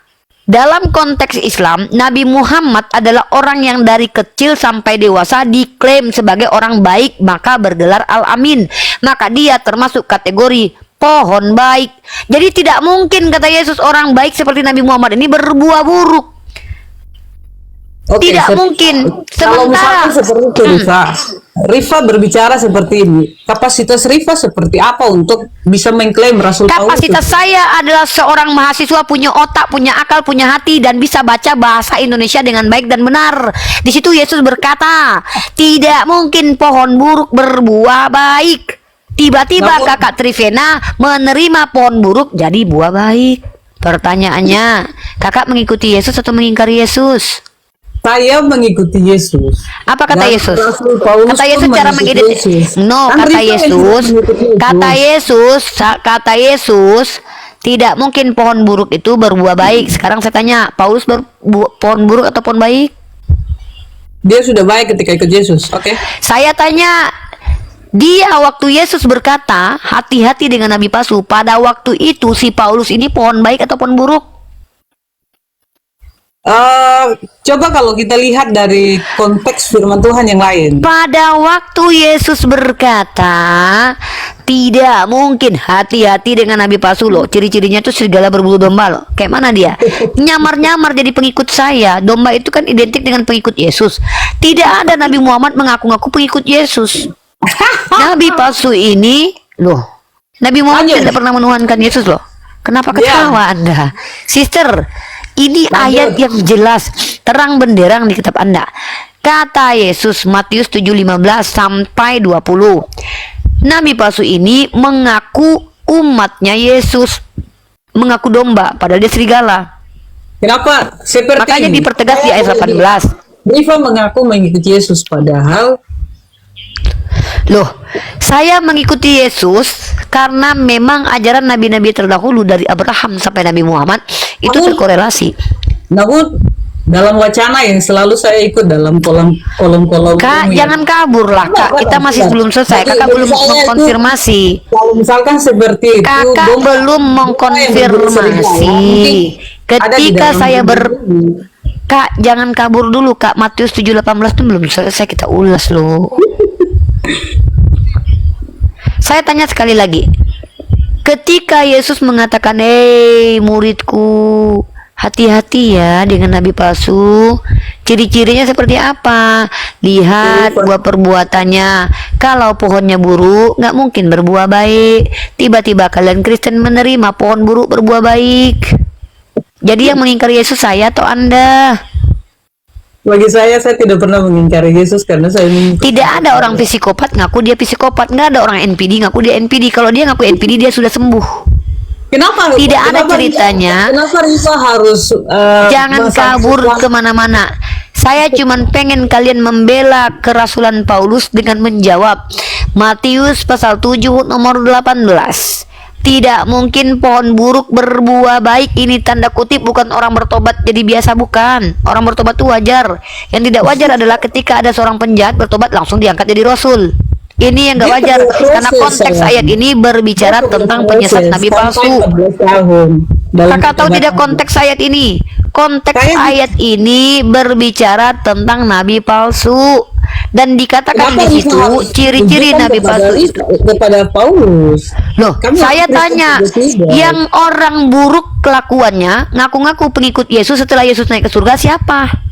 dalam konteks Islam, Nabi Muhammad adalah orang yang dari kecil sampai dewasa diklaim sebagai orang baik, maka bergelar Al-Amin. Maka dia termasuk kategori pohon baik. Jadi tidak mungkin kata Yesus orang baik seperti Nabi Muhammad ini berbuah buruk. Oke, Tidak mungkin. Kalau Sementara misalkan seperti itu, Rifa berbicara seperti ini, kapasitas Rifa seperti apa untuk bisa mengklaim Rasul Paulus? kapasitas saya adalah seorang mahasiswa punya otak, punya akal, punya hati, dan bisa baca bahasa Indonesia dengan baik dan benar. Di situ Yesus berkata, tidak mungkin pohon buruk berbuah baik. Tiba-tiba Namun- kakak Trivena menerima pohon buruk jadi buah baik. Pertanyaannya, kakak mengikuti Yesus atau mengingkari Yesus? Saya mengikuti Yesus. Apa kata Dan Yesus? Rasul Paulus Kata pun Yesus cara mengikuti mengidentifikasi. Yesus. No, Kan kata Rifa yang Yesus, mengikuti Yesus. kata Yesus, tidak mungkin pohon buruk itu berbuah baik. Sekarang saya tanya, Paulus pohon buruk atau pohon baik? Dia sudah baik ketika ikut Yesus. Oke. Saya tanya, dia waktu Yesus berkata, hati-hati dengan nabi palsu. Pada waktu itu si Paulus ini pohon baik atau pohon buruk? Coba kalau kita lihat dari konteks firman Tuhan yang lain. Pada waktu Yesus berkata, tidak mungkin, hati-hati dengan nabi palsu loh. Ciri-cirinya tuh serigala berbulu domba loh. Kayak mana dia? Nyamar-nyamar jadi pengikut saya. Domba itu kan identik dengan pengikut Yesus. Tidak ada Nabi Muhammad mengaku-ngaku pengikut Yesus. Nabi palsu ini loh. Nabi Muhammad Lanjut. tidak pernah menuhankan Yesus loh. Kenapa Ya. ketawa Anda? Sister, ini ayat yang jelas, terang benderang di kitab Anda. Kata Yesus Matius 7:15 sampai 20. Nabi palsu ini mengaku umatnya Yesus, mengaku domba padahal dia serigala. Kenapa? Seperti Makanya ini. dipertegas di ayat 18. Rifa mengaku mengikuti Yesus padahal Loh, saya mengikuti Yesus karena memang ajaran nabi-nabi terdahulu dari Abraham sampai Nabi Muhammad itu terkorelasi. namun dalam wacana yang selalu saya ikut dalam kolom-kolom Kak, ilmu jangan kabur lah, Kak. Kita masih belum selesai. Kakak belum mengkonfirmasi. Kalau misalkan seperti itu, Kakak domba- belum mengkonfirmasi. Ketika saya Kak, jangan kabur dulu, Kak. Matius 7:18 itu belum selesai, kita ulas loh. Saya tanya sekali lagi. Ketika Yesus mengatakan, "Hei muridku, hati-hati ya dengan nabi palsu. Ciri-cirinya seperti apa? Lihat buah perbuatannya. Kalau pohonnya buruk, nggak mungkin berbuah baik. Tiba-tiba kalian Kristen menerima pohon buruk berbuah baik. Jadi yang mengingkari Yesus saya atau Anda? Bagi saya tidak pernah mengingkari Yesus karena saya Tidak ada orang psikopat ngaku dia psikopat. Nggak ada orang NPD ngaku dia NPD. Kalau dia ngaku NPD, dia sudah sembuh. Kenapa? Tidak ada kenapa ceritanya. Kenapa Rifa harus Jangan kabur kemana-mana. Saya cuman pengen kalian membela kerasulan Paulus dengan menjawab Matius pasal 7 nomor 18. Tidak mungkin pohon buruk berbuah baik. Ini tanda kutip, bukan orang bertobat jadi biasa, bukan. Orang bertobat itu wajar. Yang tidak wajar adalah ketika ada seorang penjahat bertobat langsung diangkat jadi rasul. Ini yang nggak wajar, karena konteks ayat ini berbicara tentang penyesat nabi palsu. Kakak tahu tidak konteks ayat ini? Konteks ayat ini berbicara tentang nabi palsu. Dan dikatakan di situ ciri-ciri nabi palsu itu. Kepada Paulus. Loh, saya tanya, yang orang buruk kelakuannya ngaku-ngaku pengikut Yesus setelah Yesus naik ke surga siapa?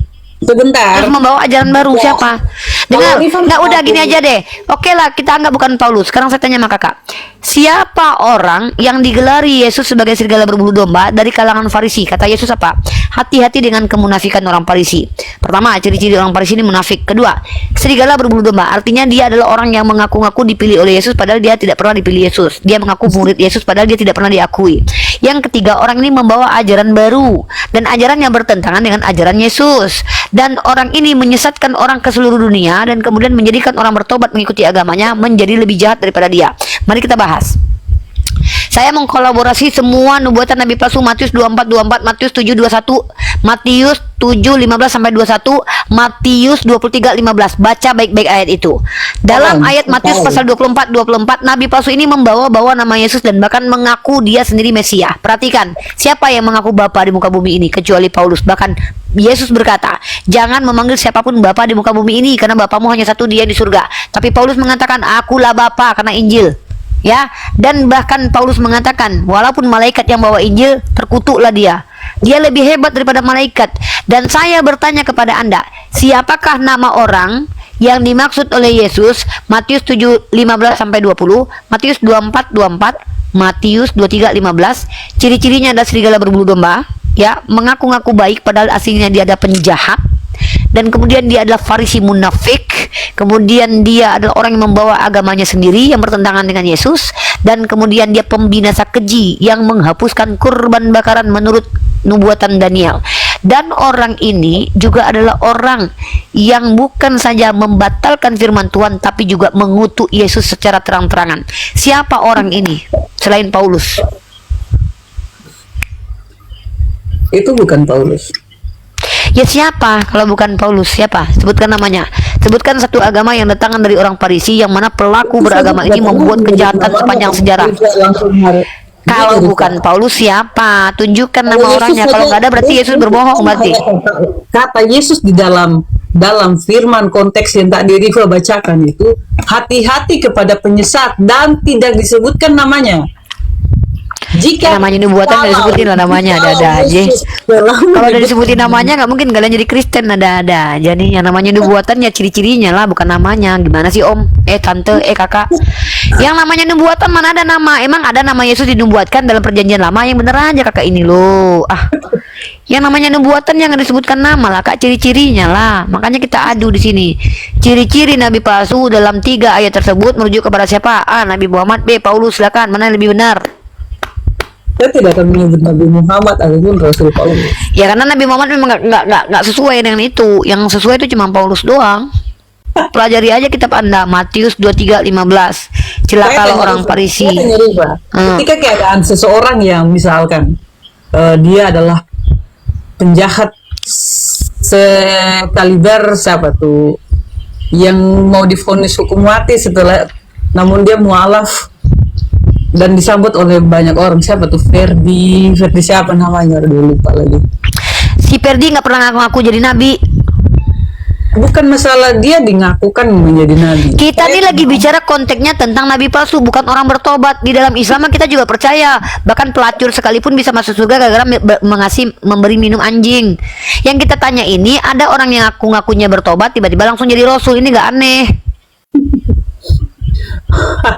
Sebentar. Terus membawa ajaran baru siapa? Dengar, nggak udah gini aja deh. Oke lah, kita anggap bukan Paulus. Sekarang saya tanya sama kakak, siapa orang yang digelari Yesus sebagai serigala berbulu domba dari kalangan Farisi? Kata Yesus apa? Hati-hati dengan kemunafikan orang Farisi. Pertama, ciri-ciri orang Farisi ini munafik. Kedua, serigala berbulu domba, artinya dia adalah orang yang mengaku-ngaku dipilih oleh Yesus padahal dia tidak pernah dipilih Yesus. Dia mengaku murid Yesus padahal dia tidak pernah diakui. Yang ketiga, orang ini membawa ajaran baru dan ajaran yang bertentangan dengan ajaran Yesus. Dan orang ini menyesatkan orang ke seluruh dunia dan kemudian menjadikan orang bertobat mengikuti agamanya menjadi lebih jahat daripada dia. Mari kita bahas. Saya mengkolaborasi semua nubuatan Nabi palsu, Matius 24:24, Matius 7:21, Matius 7:15 sampai 21, Matius 23:15. Baca baik-baik ayat itu. Dalam ayat Matius pasal 24 Nabi palsu ini membawa-bawa nama Yesus dan bahkan mengaku dia sendiri Mesia. Perhatikan, siapa yang mengaku Bapa di muka bumi ini kecuali Paulus? Bahkan Yesus berkata, jangan memanggil siapapun Bapa di muka bumi ini karena Bapamu hanya satu, dia di surga. Tapi Paulus mengatakan, akulah Bapa, karena Injil. Ya, dan bahkan Paulus mengatakan, walaupun malaikat yang bawa Injil, terkutuklah dia. Dia lebih hebat daripada malaikat. Dan saya bertanya kepada Anda, siapakah nama orang yang dimaksud oleh Yesus? Matius 7:15 sampai 20, Matius 24:24, Matius 23:15. Ciri-cirinya adalah serigala berbulu domba, ya, mengaku-ngaku baik padahal aslinya dia ada penjahat. Dan kemudian dia adalah Farisi munafik. Kemudian dia adalah orang yang membawa agamanya sendiri yang bertentangan dengan Yesus. Dan kemudian dia pembinasa keji yang menghapuskan kurban bakaran menurut nubuatan Daniel. Dan orang ini juga adalah orang yang bukan saja membatalkan firman Tuhan, tapi juga mengutuk Yesus secara terang-terangan. Siapa orang ini selain Paulus? Itu bukan Paulus. Ya siapa kalau bukan Paulus? Siapa? Sebutkan namanya. Sebutkan satu agama yang datangkan dari orang Farisi yang mana pelaku beragama ini membuat kejahatan sepanjang sejarah. Kalau bukan Paulus siapa? Tunjukkan nama orangnya. Kalau nggak ada berarti Yesus berbohong berarti. Kata Yesus di dalam firman konteks yang tak Riva bacakan itu, hati-hati kepada penyesat, dan tidak disebutkan namanya. Jika namanya nubuatan nggak disebutin lah namanya, ada aja. Kalau udah disebutin namanya nggak mungkin kalian jadi Kristen, ada. Jadi yang namanya nubuatan ya ciri-cirinya lah, bukan namanya. Gimana sih om? Tante, kakak? Yang namanya nubuatan mana ada nama? Emang ada nama Yesus dinubuatkan dalam perjanjian lama? Yang bener aja kakak ini loh. Yang namanya nubuatan yang disebutkan nama lah kak, ciri-cirinya lah. Makanya kita adu di sini. Ciri-ciri nabi palsu dalam 3 ayat tersebut merujuk kepada siapa? A. Nabi Muhammad, B. Paulus. Silakan, mana yang lebih benar? Saya tidak akan menyebut Nabi Muhammad ataupun Rasul Paulus. Ya karena Nabi Muhammad memang nggak sesuai dengan itu. Yang sesuai itu cuma Paulus doang. Pelajari aja kitab Anda, Matius 23:15. Celakalah orang Farisi. Ketika keadaan seseorang yang misalkan dia adalah penjahat sekaliber siapa tuh yang mau divonis hukum mati setelah, namun dia mualaf dan disambut oleh banyak orang, siapa tuh Ferdi siapa namanya, udah lupa lagi. Si Ferdi nggak pernah ngaku jadi nabi. Bukan masalah dia dingakukan menjadi nabi. Kita ini lagi bicara konteksnya tentang nabi palsu, bukan orang bertobat. Di dalam Islam kita juga percaya, bahkan pelacur sekalipun bisa masuk surga gara-gara memberi minum anjing. Yang kita tanya ini, ada orang yang ngaku-ngakunya bertobat tiba-tiba langsung jadi rasul. Ini nggak aneh.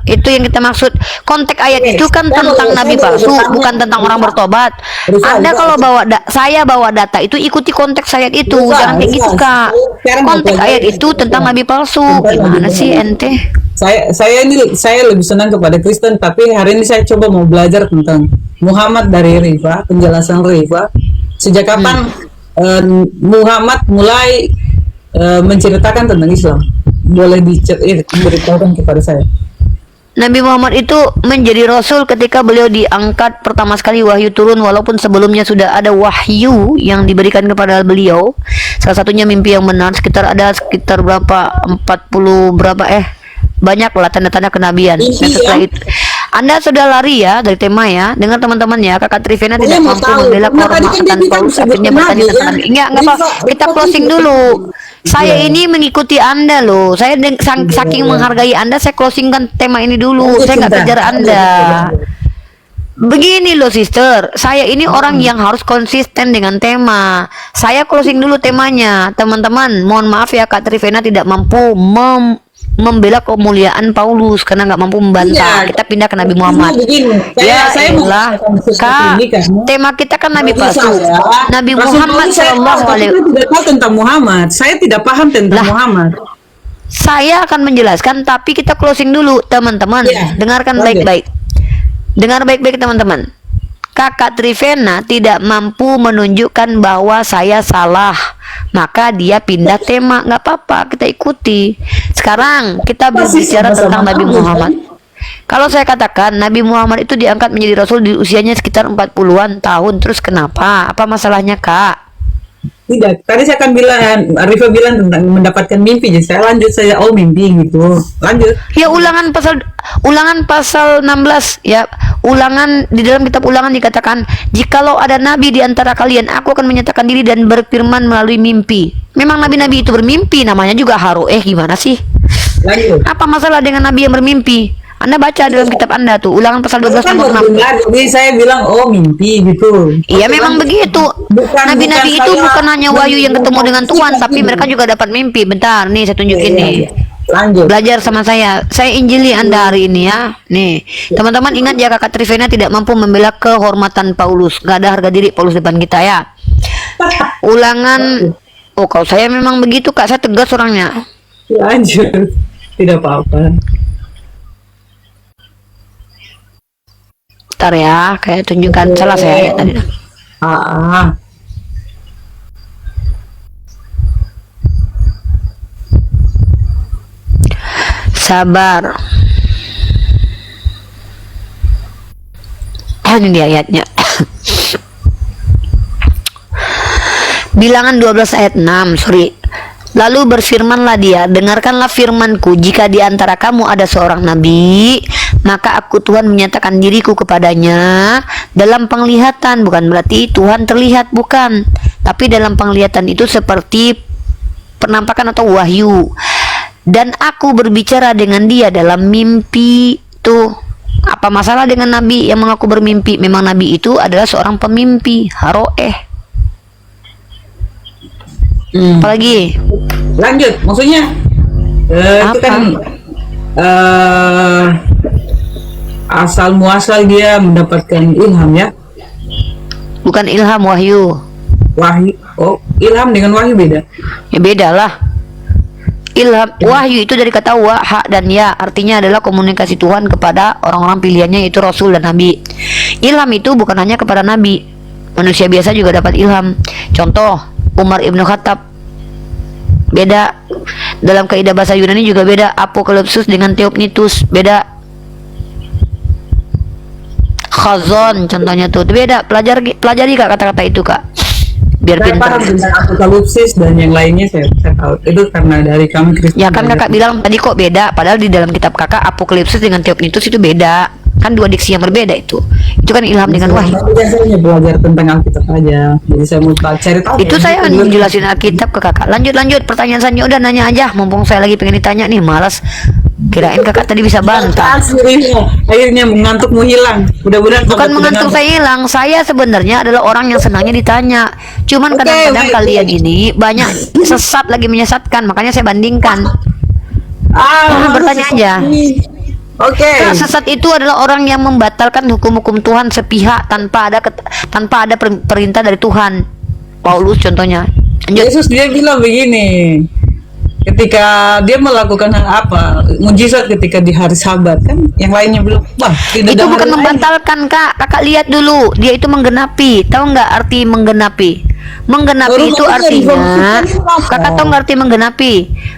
Itu yang kita maksud. Konteks ayat itu kan tentang nabi palsu, bukan tentang orang bertobat. Anda kalau saya bawa data itu ikuti konteks ayat itu, jangan kayak gitu kak. Konteks ayat itu tentang nabi palsu. Gimana sih ente? Saya lebih senang kepada Kristen, tapi hari ini saya coba mau belajar tentang Muhammad dari Riva, penjelasan Riva. Sejak kapan Muhammad mulai menceritakan tentang Islam? Boleh diberitahukan kepada saya? Nabi Muhammad itu menjadi rasul ketika beliau diangkat pertama sekali wahyu turun, walaupun sebelumnya sudah ada wahyu yang diberikan kepada beliau. Salah satunya mimpi yang benar, sekitar berapa 40 berapa banyak lah tanda-tanda kenabian. Dan setelah itu Anda sudah lari ya dari tema ya. Dengan teman-teman ya, Kakak Trivena tidak mampu membela kehormatan Paulus, akhirnya bertanya tentang Nabi. Enggak apa. Kita closing dulu. Saya ini mengikuti Anda loh. Saya saking menghargai Anda, saya closingkan tema ini dulu. Saya nggak kejar Anda. Begini loh sister, saya ini orang yang harus konsisten dengan tema. Saya closing dulu temanya. Teman-teman, mohon maaf ya Kak Trivena tidak mampu membela kemuliaan Paulus karena nggak mampu membantah. Kita pindah ke Nabi Muhammad. Saya Kak, tema kita kan Nabi palsu. Nabi Muhammad Shallallahu Alaihi Wasallam. Tidak tahu tentang Muhammad. Saya tidak paham tentang Muhammad. Saya akan menjelaskan, tapi kita closing dulu, teman-teman. Dengarkan baik-baik. Dengar baik-baik, teman-teman. Kakak Trivena tidak mampu menunjukkan bahwa saya salah, maka dia pindah tema. Nggak apa-apa, kita ikuti. Sekarang kita berbicara tentang Nabi Muhammad. Kalau saya katakan Nabi Muhammad itu diangkat menjadi rasul di usianya sekitar 40-an tahun, terus kenapa? Apa masalahnya, Kak? Tidak, tadi saya akan bilang, Arifah bilang tentang mendapatkan mimpi, jadi saya lanjut saja, mimpi gitu. Lanjut. Ya, ulangan pasal 16 ya. Ulangan di dalam kitab Ulangan dikatakan, jikalau ada nabi di antara kalian, aku akan menyatakan diri dan berfirman melalui mimpi. Memang nabi-nabi itu bermimpi, namanya juga haru. Gimana sih? Lanjut. Apa masalah dengan nabi yang bermimpi? Anda baca dalam kitab Anda tuh, Ulangan pasal 12 nomor 6. Jadi saya bilang mimpi gitu. Iya, memang begitu. Nabi-nabi itu bukan hanya wahyu yang ketemu dengan Tuhan, tapi mereka juga dapat mimpi. Bentar, nih saya tunjukin nih. Lanjut. Belajar sama saya injili Anda hari ini ya. Nih, teman-teman ingat ya, Kakak Trivena tidak mampu membela kehormatan Paulus. Gak ada harga diri Paulus depan kita ya. Ulangan. Kalau saya memang begitu, Kak, saya tegas orangnya. Lanjut. Tidak apa-apa. Bentar ya, kayak tunjukkan salah saya tadi. Sabar. Ini dia ayatnya. Bilangan 12 ayat 6, sorry. Lalu berfirmanlah dia, dengarkanlah firmanku, jika di antara kamu ada seorang nabi, maka aku Tuhan menyatakan diriku kepadanya dalam penglihatan. Bukan berarti Tuhan terlihat, bukan, tapi dalam penglihatan itu seperti penampakan atau wahyu. Dan aku berbicara dengan dia dalam mimpi. Tuh, apa masalah dengan nabi yang mengaku bermimpi? Memang nabi itu adalah seorang pemimpi, haroeh. Apalagi? Lanjut, maksudnya itu kan asal muasal dia mendapatkan ilham ya? Bukan ilham, wahyu. Wahyu. Ilham dengan wahyu beda? Ya beda lah. Ilham, wahyu itu dari kata wa, ha, dan ya, artinya adalah komunikasi Tuhan kepada orang-orang pilihannya, yaitu Rasul dan Nabi. Ilham itu bukan hanya kepada Nabi, manusia biasa juga dapat ilham. Contoh, Umar ibnu Khattab, beda. Dalam kaidah bahasa Yunani juga beda. Apokalipsus dengan Theopneustos beda. Khazon contohnya tuh beda. Pelajari Kak kata-kata itu, Kak, biar Saya pintar. paham tentang apokalipsis dan yang lainnya saya tahu. Itu karena dari kami Kristen. Ya kan Kakak bilang tadi kok beda, padahal di dalam kitab Kakak Apokalipsus dengan Theopneustos itu beda. Kan dua diksi yang berbeda itu. Itu kan ilham dengan wahyu. Saya hanya belajar tentang Alkitab aja. Jadi saya mau cari tahu. Itu saya akan jelasin Alkitab ke Kakak. Lanjut pertanyaan selanjutnya. Udah nanya aja, mumpung saya lagi pengen ditanya nih, malas. Kirain Kakak tadi bisa bantah. Akhirnya mengantukmu hilang. Mudah-mudahan Bukan mengantuk saya hilang. Saya sebenarnya adalah orang yang senangnya ditanya. Cuman kadang-kadang kalian ini banyak sesat lagi menyesatkan, makanya saya bandingkan. Bertanya aja. Nah, sesat itu adalah orang yang membatalkan hukum-hukum Tuhan sepihak tanpa ada perintah dari Tuhan. Paulus contohnya. Lanjut. Yesus dia bilang begini, ketika dia melakukan hal apa, mujizat ketika di hari Sabat kan, yang lainnya belum. Itu bukan membatalkan, Kak. Kakak lihat dulu, dia itu menggenapi. Tahu nggak arti menggenapi? Menggenapi itu artinya, Kakak tahu nggak arti menggenapi?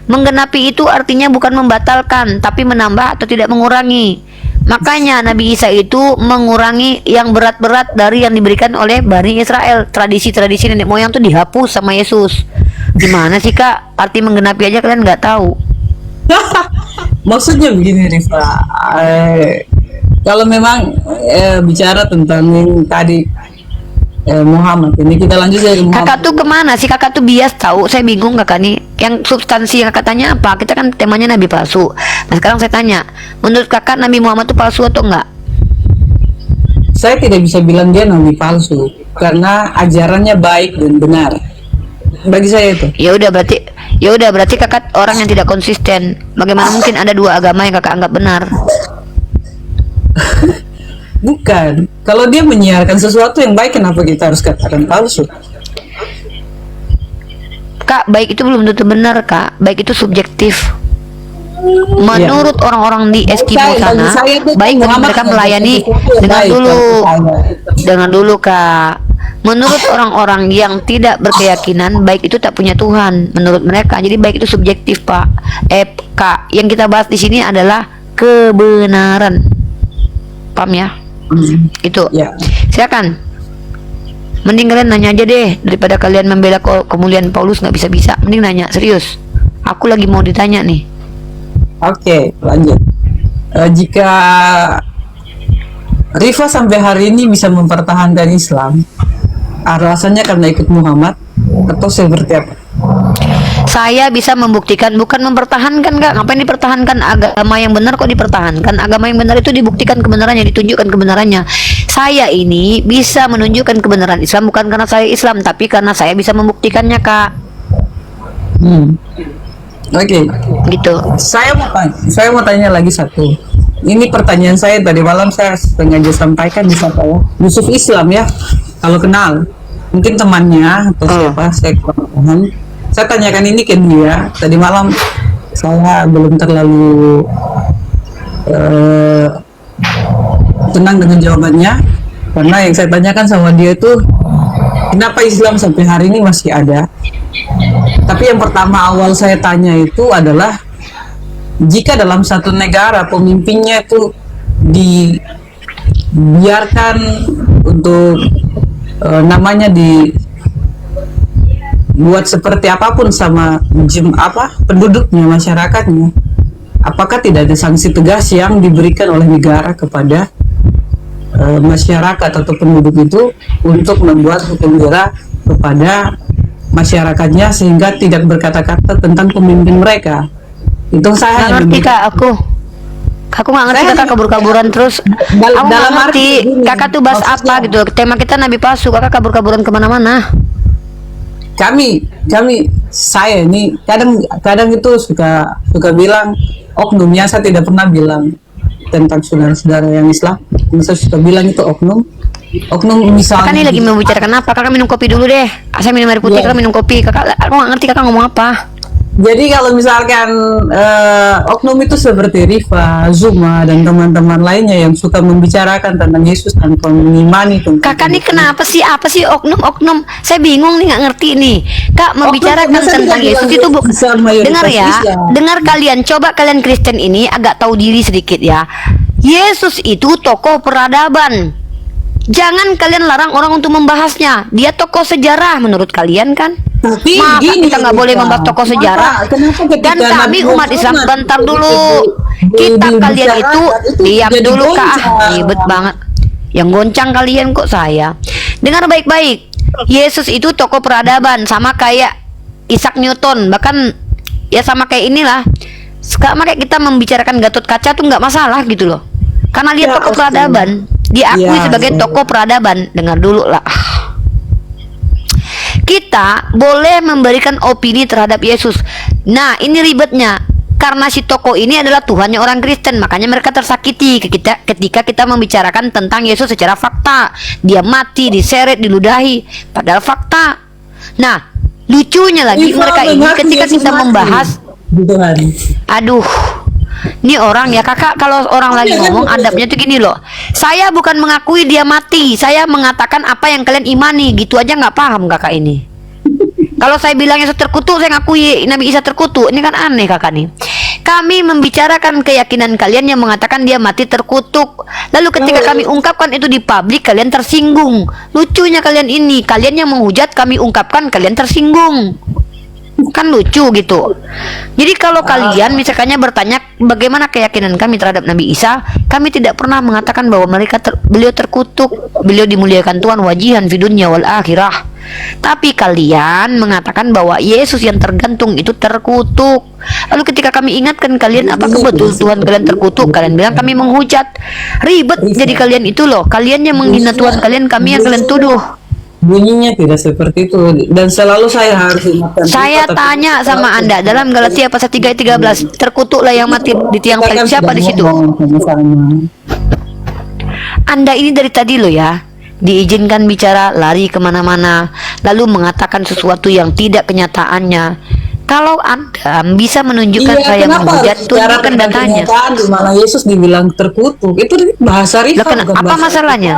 Menggenapi itu artinya bukan membatalkan, tapi menambah atau tidak mengurangi. Makanya Nabi Isa itu mengurangi yang berat-berat dari yang diberikan oleh Bani Israel. Tradisi-tradisi nenek moyang tuh dihapus sama Yesus. Gimana sih Kak? Arti menggenapi aja kalian nggak tahu. Maksudnya begini Rifa, kalau memang bicara tentang yang tadi Muhammad ini, kita lanjut dari Muhammad. Kakak tuh kemana sih? Kakak tuh bias tahu. Saya bingung kakak nih. Yang substansi yang kakak tanya apa? Kita kan temanya Nabi palsu. Nah sekarang saya tanya, menurut kakak Nabi Muhammad tuh palsu atau enggak? Saya tidak bisa bilang dia nabi palsu karena ajarannya baik dan benar. Bagi saya itu. Ya udah berarti kakak orang yang tidak konsisten. Bagaimana mungkin ada dua agama yang kakak anggap benar? Bukan. Kalau dia menyiarkan sesuatu yang baik, kenapa kita harus katakan palsu? Kak, baik itu belum tentu benar Kak. Baik itu subjektif. Menurut orang-orang di Eskimo sana, baik bagi mereka melayani. Dengar dulu Kak. Menurut orang-orang yang tidak berkeyakinan, baik itu tak punya Tuhan. Menurut mereka, jadi baik itu subjektif Pak. Kak, yang kita bahas di sini adalah kebenaran. Paham ya? Itu. Silakan. Mending kalian nanya aja deh daripada kalian membela kemuliaan Paulus nggak bisa-bisa. Mending nanya serius. Aku lagi mau ditanya nih. Oke, lanjut. Jika Rifa sampai hari ini bisa mempertahankan Islam, alasannya karena ikut Muhammad atau seperti apa? Saya bisa membuktikan, bukan mempertahankan Kak. Ngapain dipertahankan? Agama yang benar kok dipertahankan? Agama yang benar itu dibuktikan kebenarannya, ditunjukkan kebenarannya. Saya ini bisa menunjukkan kebenaran Islam bukan karena saya Islam, tapi karena saya bisa membuktikannya Kak. Oke. Gitu. Saya mau tanya lagi satu. Ini pertanyaan saya tadi malam saya sengaja sampaikan di siapa ya? Yusuf Islam ya. Kalau kenal, mungkin temannya atau siapa, saya kurang paham. Saya tanyakan ini ke dia tadi malam. Saya belum terlalu tenang dengan jawabannya, karena yang saya tanyakan sama dia itu kenapa Islam sampai hari ini masih ada. Tapi yang pertama awal saya tanya itu adalah, jika dalam satu negara pemimpinnya itu dibiarkan untuk namanya dibuat seperti apapun sama penduduknya, masyarakatnya, apakah tidak ada sanksi tegas yang diberikan oleh negara kepada masyarakat atau penduduk itu untuk membuat hukum jera kepada masyarakatnya sehingga tidak berkata-kata tentang pemimpin mereka? Itu saya nggak ngerti Kak, aku nggak ngerti. Kakak kabur-kaburan terus. Aku nggak ngerti kakak tuh bahas apa gitu. Tema kita Nabi palsu, kakak kabur-kaburan kemana-mana. Saya ini kadang itu suka bilang oknumnya. Saya tidak pernah bilang tentang saudara-saudara yang Islam. Saya suka bilang itu oknum misalnya. Kakak ini lagi membicarakan apa? Kakak minum kopi dulu deh. Saya minum air putih, kakak minum kopi. Aku nggak ngerti kakak ngomong apa. Jadi kalau misalkan oknum itu seperti Rifa, Zuma, dan teman-teman lainnya yang suka membicarakan tentang Yesus tanpa mengimani tentang Kakak nih kenapa sih? Apa sih oknum? Saya bingung nih, nggak ngerti nih. Kak membicarakan tentang Yesus itu dengar ya, dengar kalian. Coba kalian Kristen ini agak tahu diri sedikit ya. Yesus itu tokoh peradaban. Jangan kalian larang orang untuk membahasnya. Dia tokoh sejarah menurut kalian kan? Tapi masa gini, kita nggak boleh membahas tokoh sejarah? Dan kami umat Islam, bentar dulu. Kalian itu diam dulu Kak. Ribet banget. Yang goncang kalian kok saya. Dengar baik-baik. Yesus itu tokoh peradaban, sama kayak Isaac Newton. Bahkan ya sama kayak inilah. Sama kayak kita membicarakan Gatot Kaca tuh nggak masalah gitu loh. Karena dia tokoh peradaban. Diakui sebagai tokoh peradaban. Dengar dulu lah. Kita boleh memberikan opini terhadap Yesus. Nah ini ribetnya, karena si tokoh ini adalah Tuhannya orang Kristen, makanya mereka tersakiti ketika kita membicarakan tentang Yesus secara fakta. Dia mati, diseret, diludahi, padahal fakta. Nah lucunya lagi mereka ini ketika kita membahas, aduh, ini orang ya kakak, kalau orang lagi ngomong adabnya tuh gini loh. Saya bukan mengakui dia mati, saya mengatakan apa yang kalian imani. Gitu aja nggak paham kakak ini. Kalau saya bilang Yesus terkutuk, saya ngakui Nabi Isa terkutuk. Ini kan aneh kakak nih. Kami membicarakan keyakinan kalian yang mengatakan dia mati terkutuk. Lalu ketika kami ungkapkan itu di publik, kalian tersinggung. Lucunya kalian ini, kalian yang menghujat, kami ungkapkan, kalian tersinggung. Kan lucu gitu. Jadi kalau kalian misalkannya bertanya bagaimana keyakinan kami terhadap Nabi Isa, kami tidak pernah mengatakan bahwa beliau terkutuk. Beliau dimuliakan Tuhan wajihan fi dunya wal akhirah. Tapi kalian mengatakan bahwa Yesus yang tergantung itu terkutuk. Lalu ketika kami ingatkan kalian, apakah betul Tuhan kalian terkutuk? Kalian bilang kami menghujat. Ribet jadi kalian itu loh. Kalian yang menghina Tuhan kalian, kami yang kalian tuduh. Bunyinya tidak seperti itu, dan selalu saya harus ingatkan. Saya tanya sama Anda dalam Galatia pasal 3 ayat 13, terkutuklah yang mati di tiang salib. Siapa di situ? Anda ini dari tadi loh ya, diizinkan bicara, lari kemana-mana, lalu mengatakan sesuatu yang tidak kenyataannya. Kalau Anda bisa menunjukkan saya menghujat, tunjukkan datanya. Di mana Yesus dibilang terkutuk, itu bahasa Rifa. Apa masalahnya?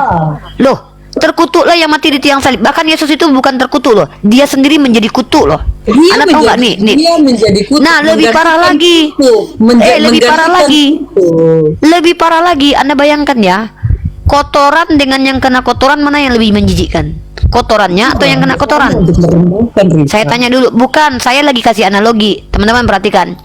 Loh, terkutuklah yang mati di tiang salib. Bahkan Yesus itu bukan terkutuk loh, dia sendiri menjadi kutuk loh. Anda tahu nggak nih? Dia menjadi kutuk. Nah, lebih parah lagi. Lebih parah lagi. Lebih parah lagi. Anda bayangkan ya, kotoran dengan yang kena kotoran, mana yang lebih menjijikkan? Kotorannya atau yang kena kotoran? Saya tanya dulu. Bukan, saya lagi kasih analogi. Teman-teman perhatikan.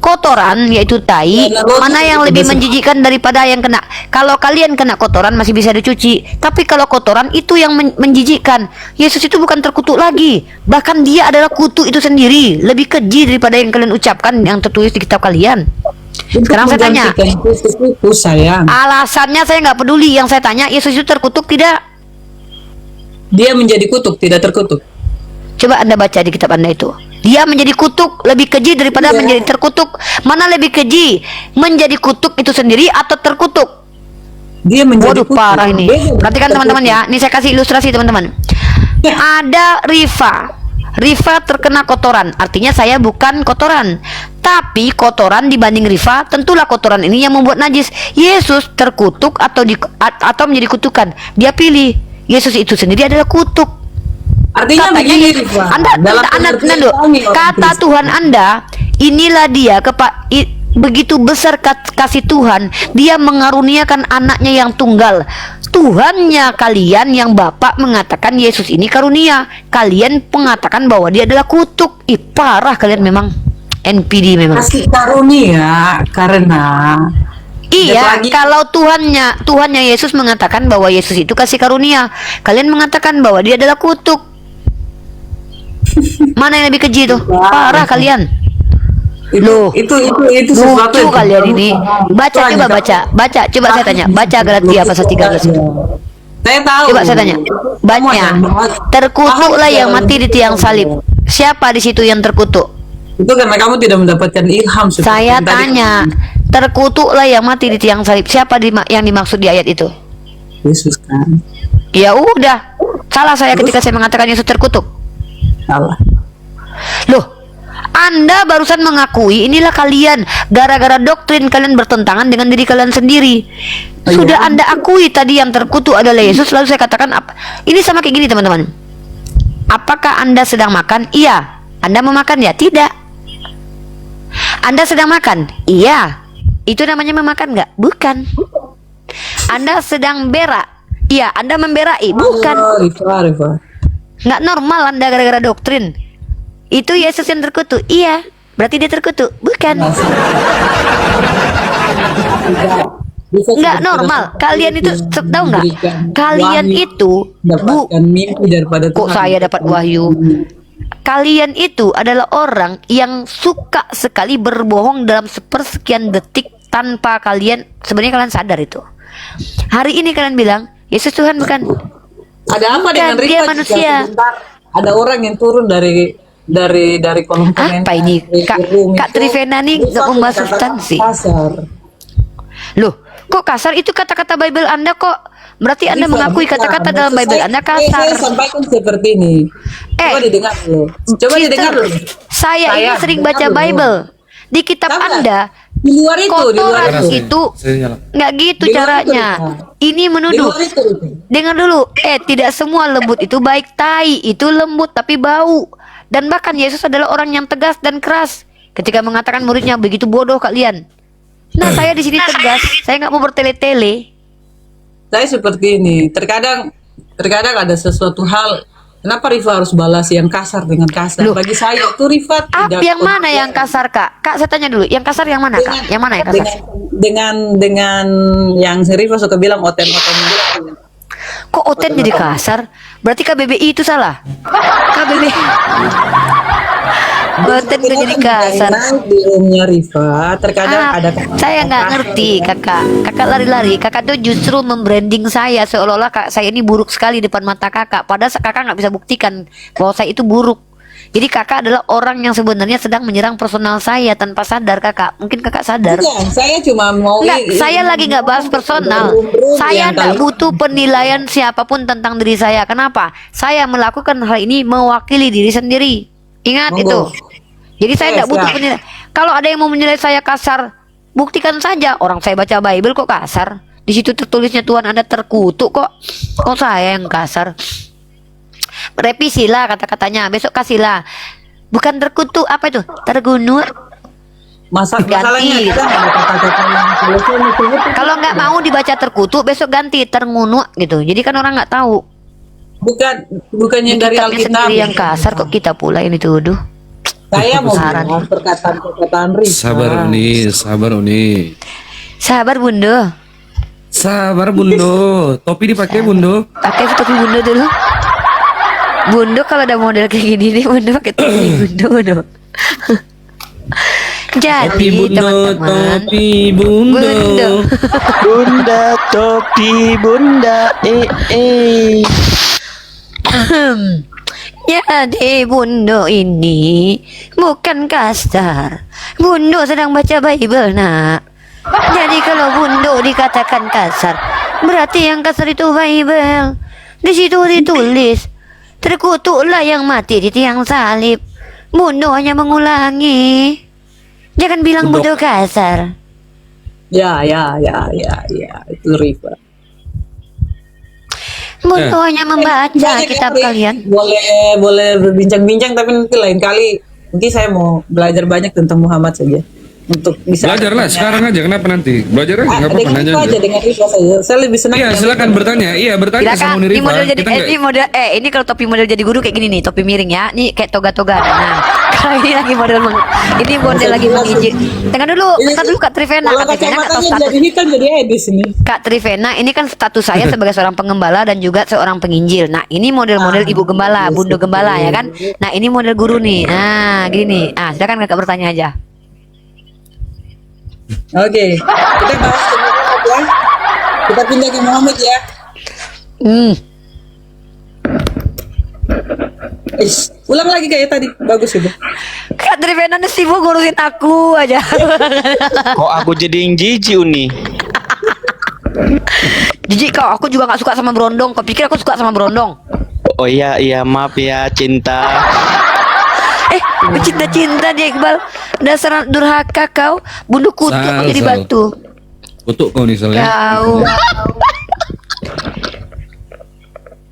Kotoran yaitu tai, mana yang lebih menjijikkan daripada yang kena? Kalau kalian kena kotoran masih bisa dicuci, tapi kalau kotoran itu yang menjijikkan. Yesus itu bukan terkutuk lagi, bahkan dia adalah kutuk itu sendiri, lebih keji daripada yang kalian ucapkan yang tertulis di kitab kalian. Sekarang saya tanya, alasannya saya nggak peduli. Yang saya tanya, Yesus itu terkutuk tidak? Dia menjadi kutuk, tidak terkutuk. Coba Anda baca di kitab Anda itu. Dia menjadi kutuk, lebih keji daripada menjadi terkutuk. Mana lebih keji? Menjadi kutuk itu sendiri atau terkutuk? Dia menjadi Waduh, parah ini. Perhatikan teman-teman ya. Ini saya kasih ilustrasi teman-teman. Ada Rifa. Rifa terkena kotoran, artinya saya bukan kotoran. Tapi kotoran dibanding Rifa, tentulah kotoran ini yang membuat najis. Yesus terkutuk atau menjadi kutukan. Dia pilih. Yesus itu sendiri adalah kutuk. Artinya begini, kata Tuhan Anda, inilah dia begitu besar kasih Tuhan, dia mengaruniakan anaknya yang tunggal. Tuhannya kalian yang Bapak mengatakan Yesus ini karunia, kalian mengatakan bahwa dia adalah kutuk. Parah kalian memang. NPD memang. Kasih karunia karena iya, kalau Tuhannya Yesus mengatakan bahwa Yesus itu kasih karunia, kalian mengatakan bahwa dia adalah kutuk. Mana yang lebih keji tuh? Parah kalian. Loh, itu sesuatu lucu kalian ini. Baca, coba saya tanya. Baca Galatia pasal 13 itu. Saya tahu. Coba saya tanya. Baca. Terkutuklah yang mati di tiang salib. Siapa di situ yang terkutuk? Itu karena kamu tidak mendapatkan ilham. Saya tanya. Terkutuklah yang mati di tiang salib. Siapa yang dimaksud di ayat itu? Yesus kan. Ya udah. Salah saya ketika saya mengatakan Yesus terkutuk. Salah. Loh, Anda barusan mengakui inilah kalian, gara-gara doktrin kalian bertentangan dengan diri kalian sendiri. Sudah Anda akui tadi yang terkutuk adalah Yesus, lalu saya katakan apa? Ini sama kayak gini teman-teman. Apakah Anda sedang makan? Iya. Anda memakan ya? Tidak. Anda sedang makan? Iya. Itu namanya memakan nggak? Bukan. Anda sedang berak? Iya. Anda memberai? Bukan. Nggak normal Anda gara-gara doktrin. Itu Yesus yang terkutuk? Iya. Berarti dia terkutuk? Bukan. Nggak normal. Kalian itu tahu nggak? Kalian itu kok saya dapat wahyu? Kalian itu adalah orang yang suka sekali berbohong dalam sepersekian detik tanpa kalian sebenarnya kalian sadar itu. Hari ini kalian bilang Yesus Tuhan, bukan. Ada apa dengan Rifa? Dia manusia. Ada orang yang turun dari kolom komentar. Apa ini? Kak Trivena nih nggak membahas substansi. Loh, kok kasar? Itu kata-kata Bible Anda kok. Berarti Anda mengakui kata-kata dalam Bible Anda kasar. Saya sampaikan seperti ini. Coba didengar dulu. Saya ini sering baca Bible. Di kitab Anda, di luar itu, kotoran itu nggak gitu caranya. Ini menuduh. Dengar dulu. Tidak semua lembut itu baik. Tai itu lembut tapi bau. Dan bahkan Yesus adalah orang yang tegas dan keras. ketika mengatakan muridnya begitu bodoh kalian. Nah, saya di sini tegas, saya nggak mau bertele-tele. Saya seperti ini. Terkadang ada sesuatu hal. Kenapa Rifa harus balas yang kasar dengan kasar? Loh. Bagi saya itu Rifa tidak. Yang mana yang kasar, Kak? Kak, saya tanya dulu, yang kasar yang mana, Kak? Yang mana yang kasar? Dengan yang si Rifa suka bilang oten-oten. Kok Oten jadi kasar? Berarti KBBI itu salah. KBBI. Oten itu jadi kasar. Di roomnya Rifa terkadang ada. Saya nggak ngerti, kakak. Kakak lari-lari. Kakak tuh justru membranding saya seolah-olah saya ini buruk sekali depan mata kakak. Padahal kakak nggak bisa buktikan bahwa saya itu buruk. Jadi kakak adalah orang yang sebenarnya sedang menyerang personal saya tanpa sadar, kakak. Mungkin kakak sadar. Iya, saya cuma mau. Nggak, saya lagi nggak bahas personal. Saya nggak butuh penilaian siapapun tentang diri saya. Kenapa? Saya melakukan hal ini mewakili diri sendiri. Ingat Monggo. itu. Jadi saya tidak butuh siap. penilaian. Kalau ada yang mau menilai saya kasar, buktikan saja. Orang saya baca Bible kok kasar. Di situ tertulisnya Tuhan Anda terkutuk kok. Kok saya yang kasar? Revisilah kata-katanya. Besok kasihlah. Bukan terkutuk, apa itu? Tergunuk. Masalahnya Ganti. kita nggak ada kata-kata yang selesai itu. Kalau nggak mau dibaca terkutuk, besok ganti terngunuk gitu. Jadi kan orang nggak tahu. Bukan yang dari Kitabnya Alkitab sendiri yang kasar kok kita pula yang dituduh. Saya mau Kebesaran. bilang perkataan Rifa. Sabar Uni. Sabar Bundo. Sabar Bundo. Topi dipakai Bundo. Pakai topi Bundo dulu. Bundo kalau ada model kayak gini nih, Bundo pakai topi Bundo. Topi Jadi Bundo, teman-teman, topi Bundo. Bundo. Bunda topi bunda Jadi Bundo ini bukan kasar. Bundo sedang baca Bible, nak. Jadi kalau Bundo dikatakan kasar, berarti yang kasar itu Bible. Di situ ditulis, terkutuklah yang mati di tiang salib. Bundo hanya mengulangi. Jangan bilang Bundo kasar. Ya, itu Rifa. Bundo hanya membaca Banyak kitab ya, Ri. kalian. Boleh berbincang-bincang, tapi nanti lain kali. Mungkin saya mau belajar banyak tentang Muhammad saja. Untuk bisa Belajarlah sekarang aja, kenapa nanti? Belajar aja, nggak apa-apa, dengan nanya Rifa aja. aja, dengan Rifa saja. Saya lebih senang. Iya, dengan silakan Rifa. bertanya. Iya, bertanya Silakan. sama Ini Unirifa. model jadi Kita nggak- ini model ini kalau topi model jadi guru kayak gini nih, topi miring ya. Ini kayak toga-toga. Nah, kalau ini lagi model ini model lagi mengijik. Tengah dulu, bentar dulu Kak Trivena. Kalau Kak Trivena nggak tahu kacamatanya status. jadi hitam jadi Edis ini. Kak Trivena, ini kan status saya sebagai seorang pengembala dan juga seorang penginjil. Nah, ini model-model ibu gembala, bundo gembala ya kan. Nah, ini model guru nih. Nah, gini nih. Ah, silakan Kakak bertanya aja. Oke, kita bahas ke Muhammad ya. Kita pindah ke Muhammad ya. Ulang lagi kayak tadi, bagus itu. Kak Trivena nih sibuk ngurusin aku aja. kok aku jadi yang jijik Uni. Jijik kau, aku juga nggak suka sama berondong. Kau pikir aku suka sama berondong? Oh iya maaf ya cinta. Cinta-cinta dia Iqbal. Dasar durhaka kau. Bunuh kutuk kau jadi Sal. batu. Kutuk kau nih soalnya. Kau.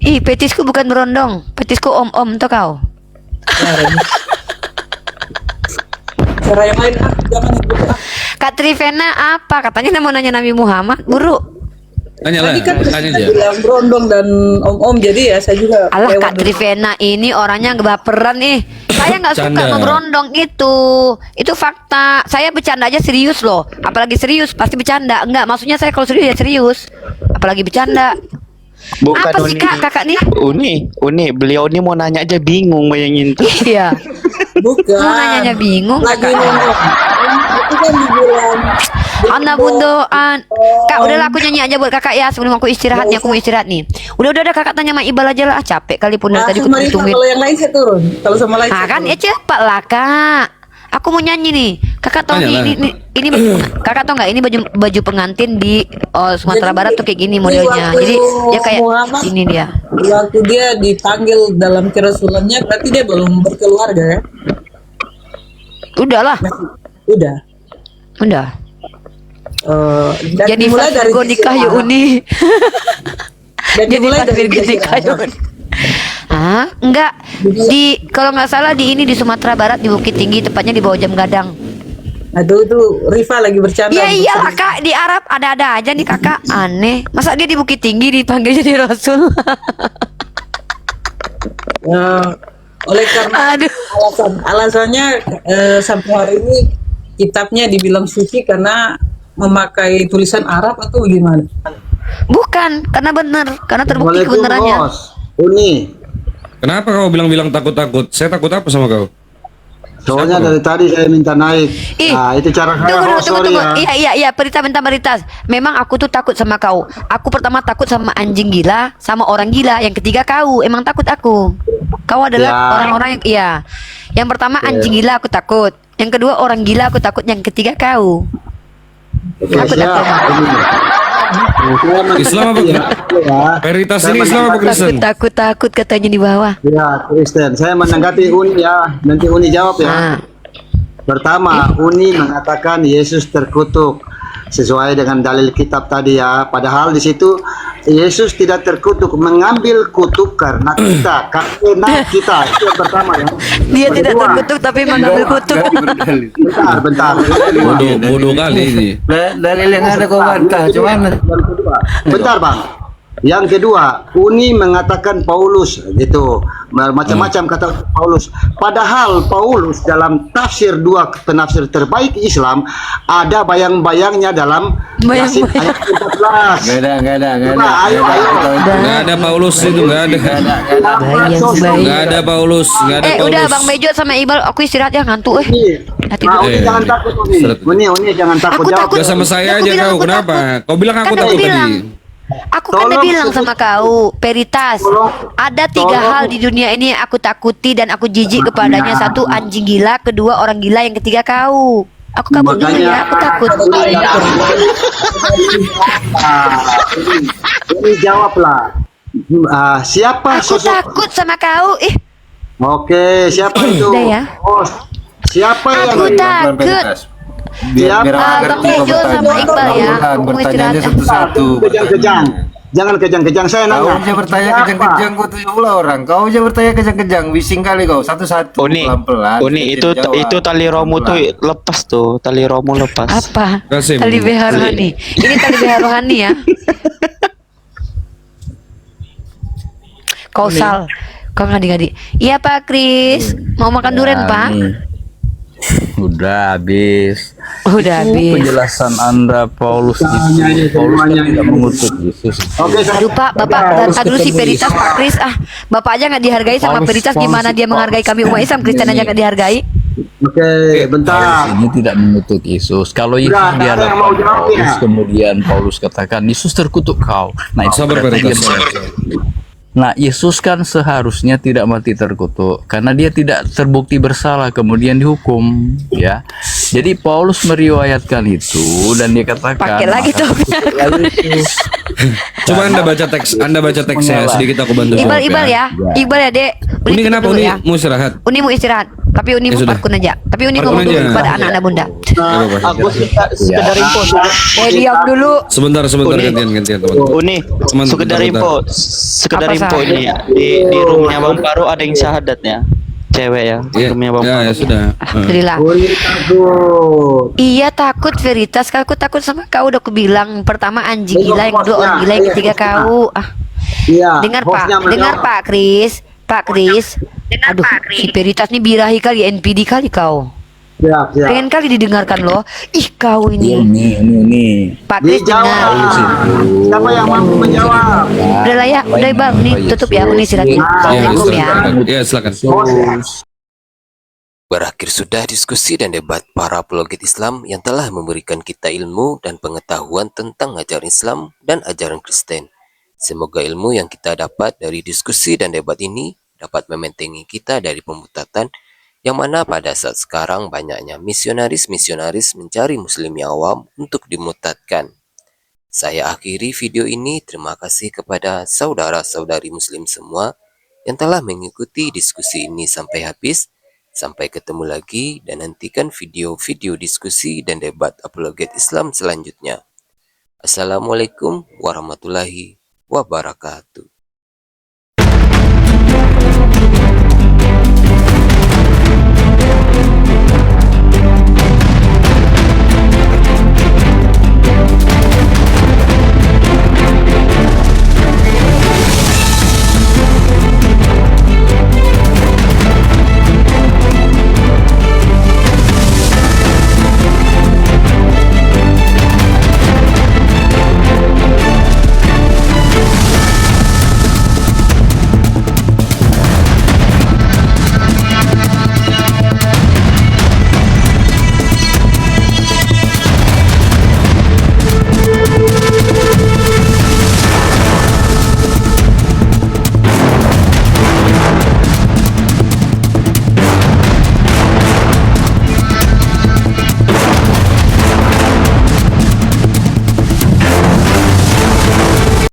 Ih, petisku bukan berondong. Petisku om-om tuh kau. Cara yang lain jangan ikut. Kak Trivena apa? Katanya mau nanya Nabi Muhammad. Buru. Tanya lah, Tadi kan tanya aja. bilang berondong dan om-om, jadi ya saya juga. Alah lewat Kak dulu. Trivena ini orangnya baperan nih. Saya nggak suka Canda. sama berondong itu. Itu fakta. Saya bercanda aja serius loh. Apalagi serius pasti bercanda. Enggak, maksudnya saya kalau serius ya serius. Apalagi bercanda. Bukan Apa sih Uni. Kak, kakak nih? Uni, beliau ini mau nanya aja bingung bayangin tuh. Iya. Bukan. Mau nanyanya bingung Lagi kakak. ngomong. Itu kan dibilang. Anda bundoan. Kak, udahlah aku nyanyi aja buat kakak ya sebelum aku istirahat nih. Aku mau istirahat nih. Udah kakak tanya sama Ibal aja lah. Capek kali pun dari tadi aku sama Rifa, tungguin. kalau yang lain saya turun. Kalau sama lain Nah saya kan turun. ya cepat lah kak. Aku mau nyanyi nih. Kakak tahu Tanya nih, lah. ini kakak tahu nggak ini baju pengantin di Sumatera Jadi, Barat tuh kayak gini ini modelnya. waktu Jadi dia kayak Muhammad- ini dia. Waktu dia dipanggil dalam kerasulannya, berarti dia belum berkeluarga ya? Udahlah, Udah. udah. Dan Jadi dimulai Fat dari Virgo nikah yuk Arab. Uni. Dan Jadi dimulai Fat dari Virgo Jazirah nikah yuk Arab. Uni. Ah Ah, enggak. Kalau nggak salah di Sumatera Barat di Bukit Tinggi, tepatnya di bawah Jam Gadang. Aduh itu Rifa lagi bercanda. Ya iyalah Kak, di Arab ada-ada aja nih Kakak, aneh. Masa dia di Bukit Tinggi dipanggil jadi Rasul? Oleh karena Aduh. alasannya sampai hari ini kitabnya dibilang suci karena memakai tulisan Arab atau gimana? Bukan, karena benar, karena terbukti kebenarannya. Uni. Kenapa kau bilang-bilang takut-takut? Saya takut apa sama kau? Soalnya dari tadi saya minta naik. Ih, Nah, itu cara saya. tunggu. Iya, Peritas. Memang aku tuh takut sama kau. Aku pertama takut sama anjing gila, sama orang gila. Yang ketiga kau. Emang takut aku. Kau adalah Ya. orang-orang yang iya. Yang pertama anjing gila aku takut. Yang kedua orang gila aku takut. Yang ketiga kau. Takut aku. Islam apa? Veritas ini Islam apa Kristen? Takut katanya di bawah. Ya, Kristen. Saya menanggapi Uni ya. Nanti Uni jawab ya. Ah. Pertama, Uni mengatakan Yesus terkutuk sesuai dengan dalil kitab tadi ya. Padahal di situ Yesus tidak terkutuk, mengambil kutuk karena kita, itu yang pertama ya. Dia Yang tidak kedua, terkutuk tapi mengambil kutuk. Bentar. Bodoh kali ini. Dalil yang ada kau bantah, cuman Bentar bang. Yang kedua, Uni mengatakan Paulus gitu, macam-macam kata Paulus. Padahal Paulus dalam tafsir dua penafsir terbaik Islam ada bayang-bayangnya dalam Yasin ayat 14. nggak ada. Ayo. Nggak ada Paulus itu, nggak ada. Nggak ada Paulus, nggak ada Paulus. Udah Bang Bejo sama Iqbal, aku istirahat ya, ngantuk Hati Nah, Uni Eh, jangan takut Uni jangan takut. Aku Jawab. takut. Udah sama saya Aku aja bilang kau, aku kenapa? takut. Kau bilang aku Kan takut aku bilang. tadi. Aku kan udah Tolong bilang sama kau, Peritas, ada tiga hal di dunia ini yang aku takuti dan aku jijik kepadanya. Satu anjing gila, kedua orang gila, yang ketiga kau. Aku kabur dulu ya, aku takut. Ini jawablah. Siapa Aku sosok? takut sama kau. Oke, siapa itu? Udah ya. Oh, siapa Aku yang takut. biar Bang Bejo sama Iqbal ya. Aku mau bertanya istirahat. satu-satu. kejang-kejang? Jangan kejang-kejang, saya Kau nanya. aja bertanya kejang-kejang, kau 70 orang. Kau aja bertanya kejang-kejang, bising kali kau. Satu-satu, Uni, pelan-pelan. Uni itu Jawab. itu tali romu tuh lepas tuh, tali romu lepas. Apa? Kasih, Tali Bang. BH rohani. Ini tali BH rohani ya. Kausal. Kau ngadi-ngadi. Iya Pak Kris. Mau makan durian Pak? Udah habis. Udah habis. Penjelasan Anda Paulus itu. Paulus kan tidak mengutuk Yesus. Oke, saya Aduh Pak, Bapak dulu si Peritas Pak Kris. Bapak aja nggak dihargai sama Peritas, gimana dia menghargai kami umat Islam? Kristen aja nggak dihargai. Oke, bentar. Ini tidak mengutuk Yesus. Kalau Yesus Udah, di ada yang hadapan mau jawab Paulus, ya? kemudian Paulus katakan Yesus terkutuk kau. Nah, itu Sabar berarti Peritas. Nah, Yesus kan seharusnya tidak mati terkutuk karena dia tidak terbukti bersalah kemudian dihukum, ya. Jadi Paulus meriwayatkan itu dan dia katakan Pakai lagi maka topnya. Coba Anda baca teksnya sedikit, aku bantu jawab Iqbal ya. Iqbal ya Dek. Uni tutup kenapa dulu Uni ya. mau istirahat? Uni mau istirahat. Tapi Uni Ya mau sudah. parkun aja. Tapi Uni Parkun ngomong dulu aja. kepada anak-anak bunda. Aku sekedar info. Diam dulu. Sebentar gantian teman. Uni, Teman, sekedar bentar. info, sekedar Apa, info Sah? ini di rumahnya Bang Baru ada yang syahadatnya, cewek ya, Ya, rumahnya Bang ya, Baru. ya sudah. Alhamdulillah. Uni takut. Iya takut Veritas, aku takut sama kau. Udah aku bilang pertama anjing gila, yang kedua orang gila, yang ketiga kau. Iya. Dengar Pak, hostnya dengar menjawab. Pak Kris. Aduh, si Veritas nih birahi kali, NPD kali kau. Siap. Pengen kali didengarkan loh. Ih kau ini. ini. Pak Kris dengar. Dijawab. Siapa yang mampu menjawab? Udah lah ya, udah Bang, nih tutup ya, Uni istirahat. Ya, Assalamualaikum ya. Ya, silakan. Berakhir sudah diskusi dan debat para apologet Islam yang telah memberikan kita ilmu dan pengetahuan tentang ajaran Islam dan ajaran Kristen. Semoga ilmu yang kita dapat dari diskusi dan debat ini dapat membentengi kita dari pemutatan yang mana pada saat sekarang banyaknya misionaris-misionaris mencari muslim yang awam untuk dimutatkan. Saya akhiri video ini. Terima kasih kepada saudara-saudari muslim semua yang telah mengikuti diskusi ini sampai habis. Sampai ketemu lagi dan nantikan video-video diskusi dan debat apologet Islam selanjutnya. Assalamualaikum warahmatullahi wabarakatuh.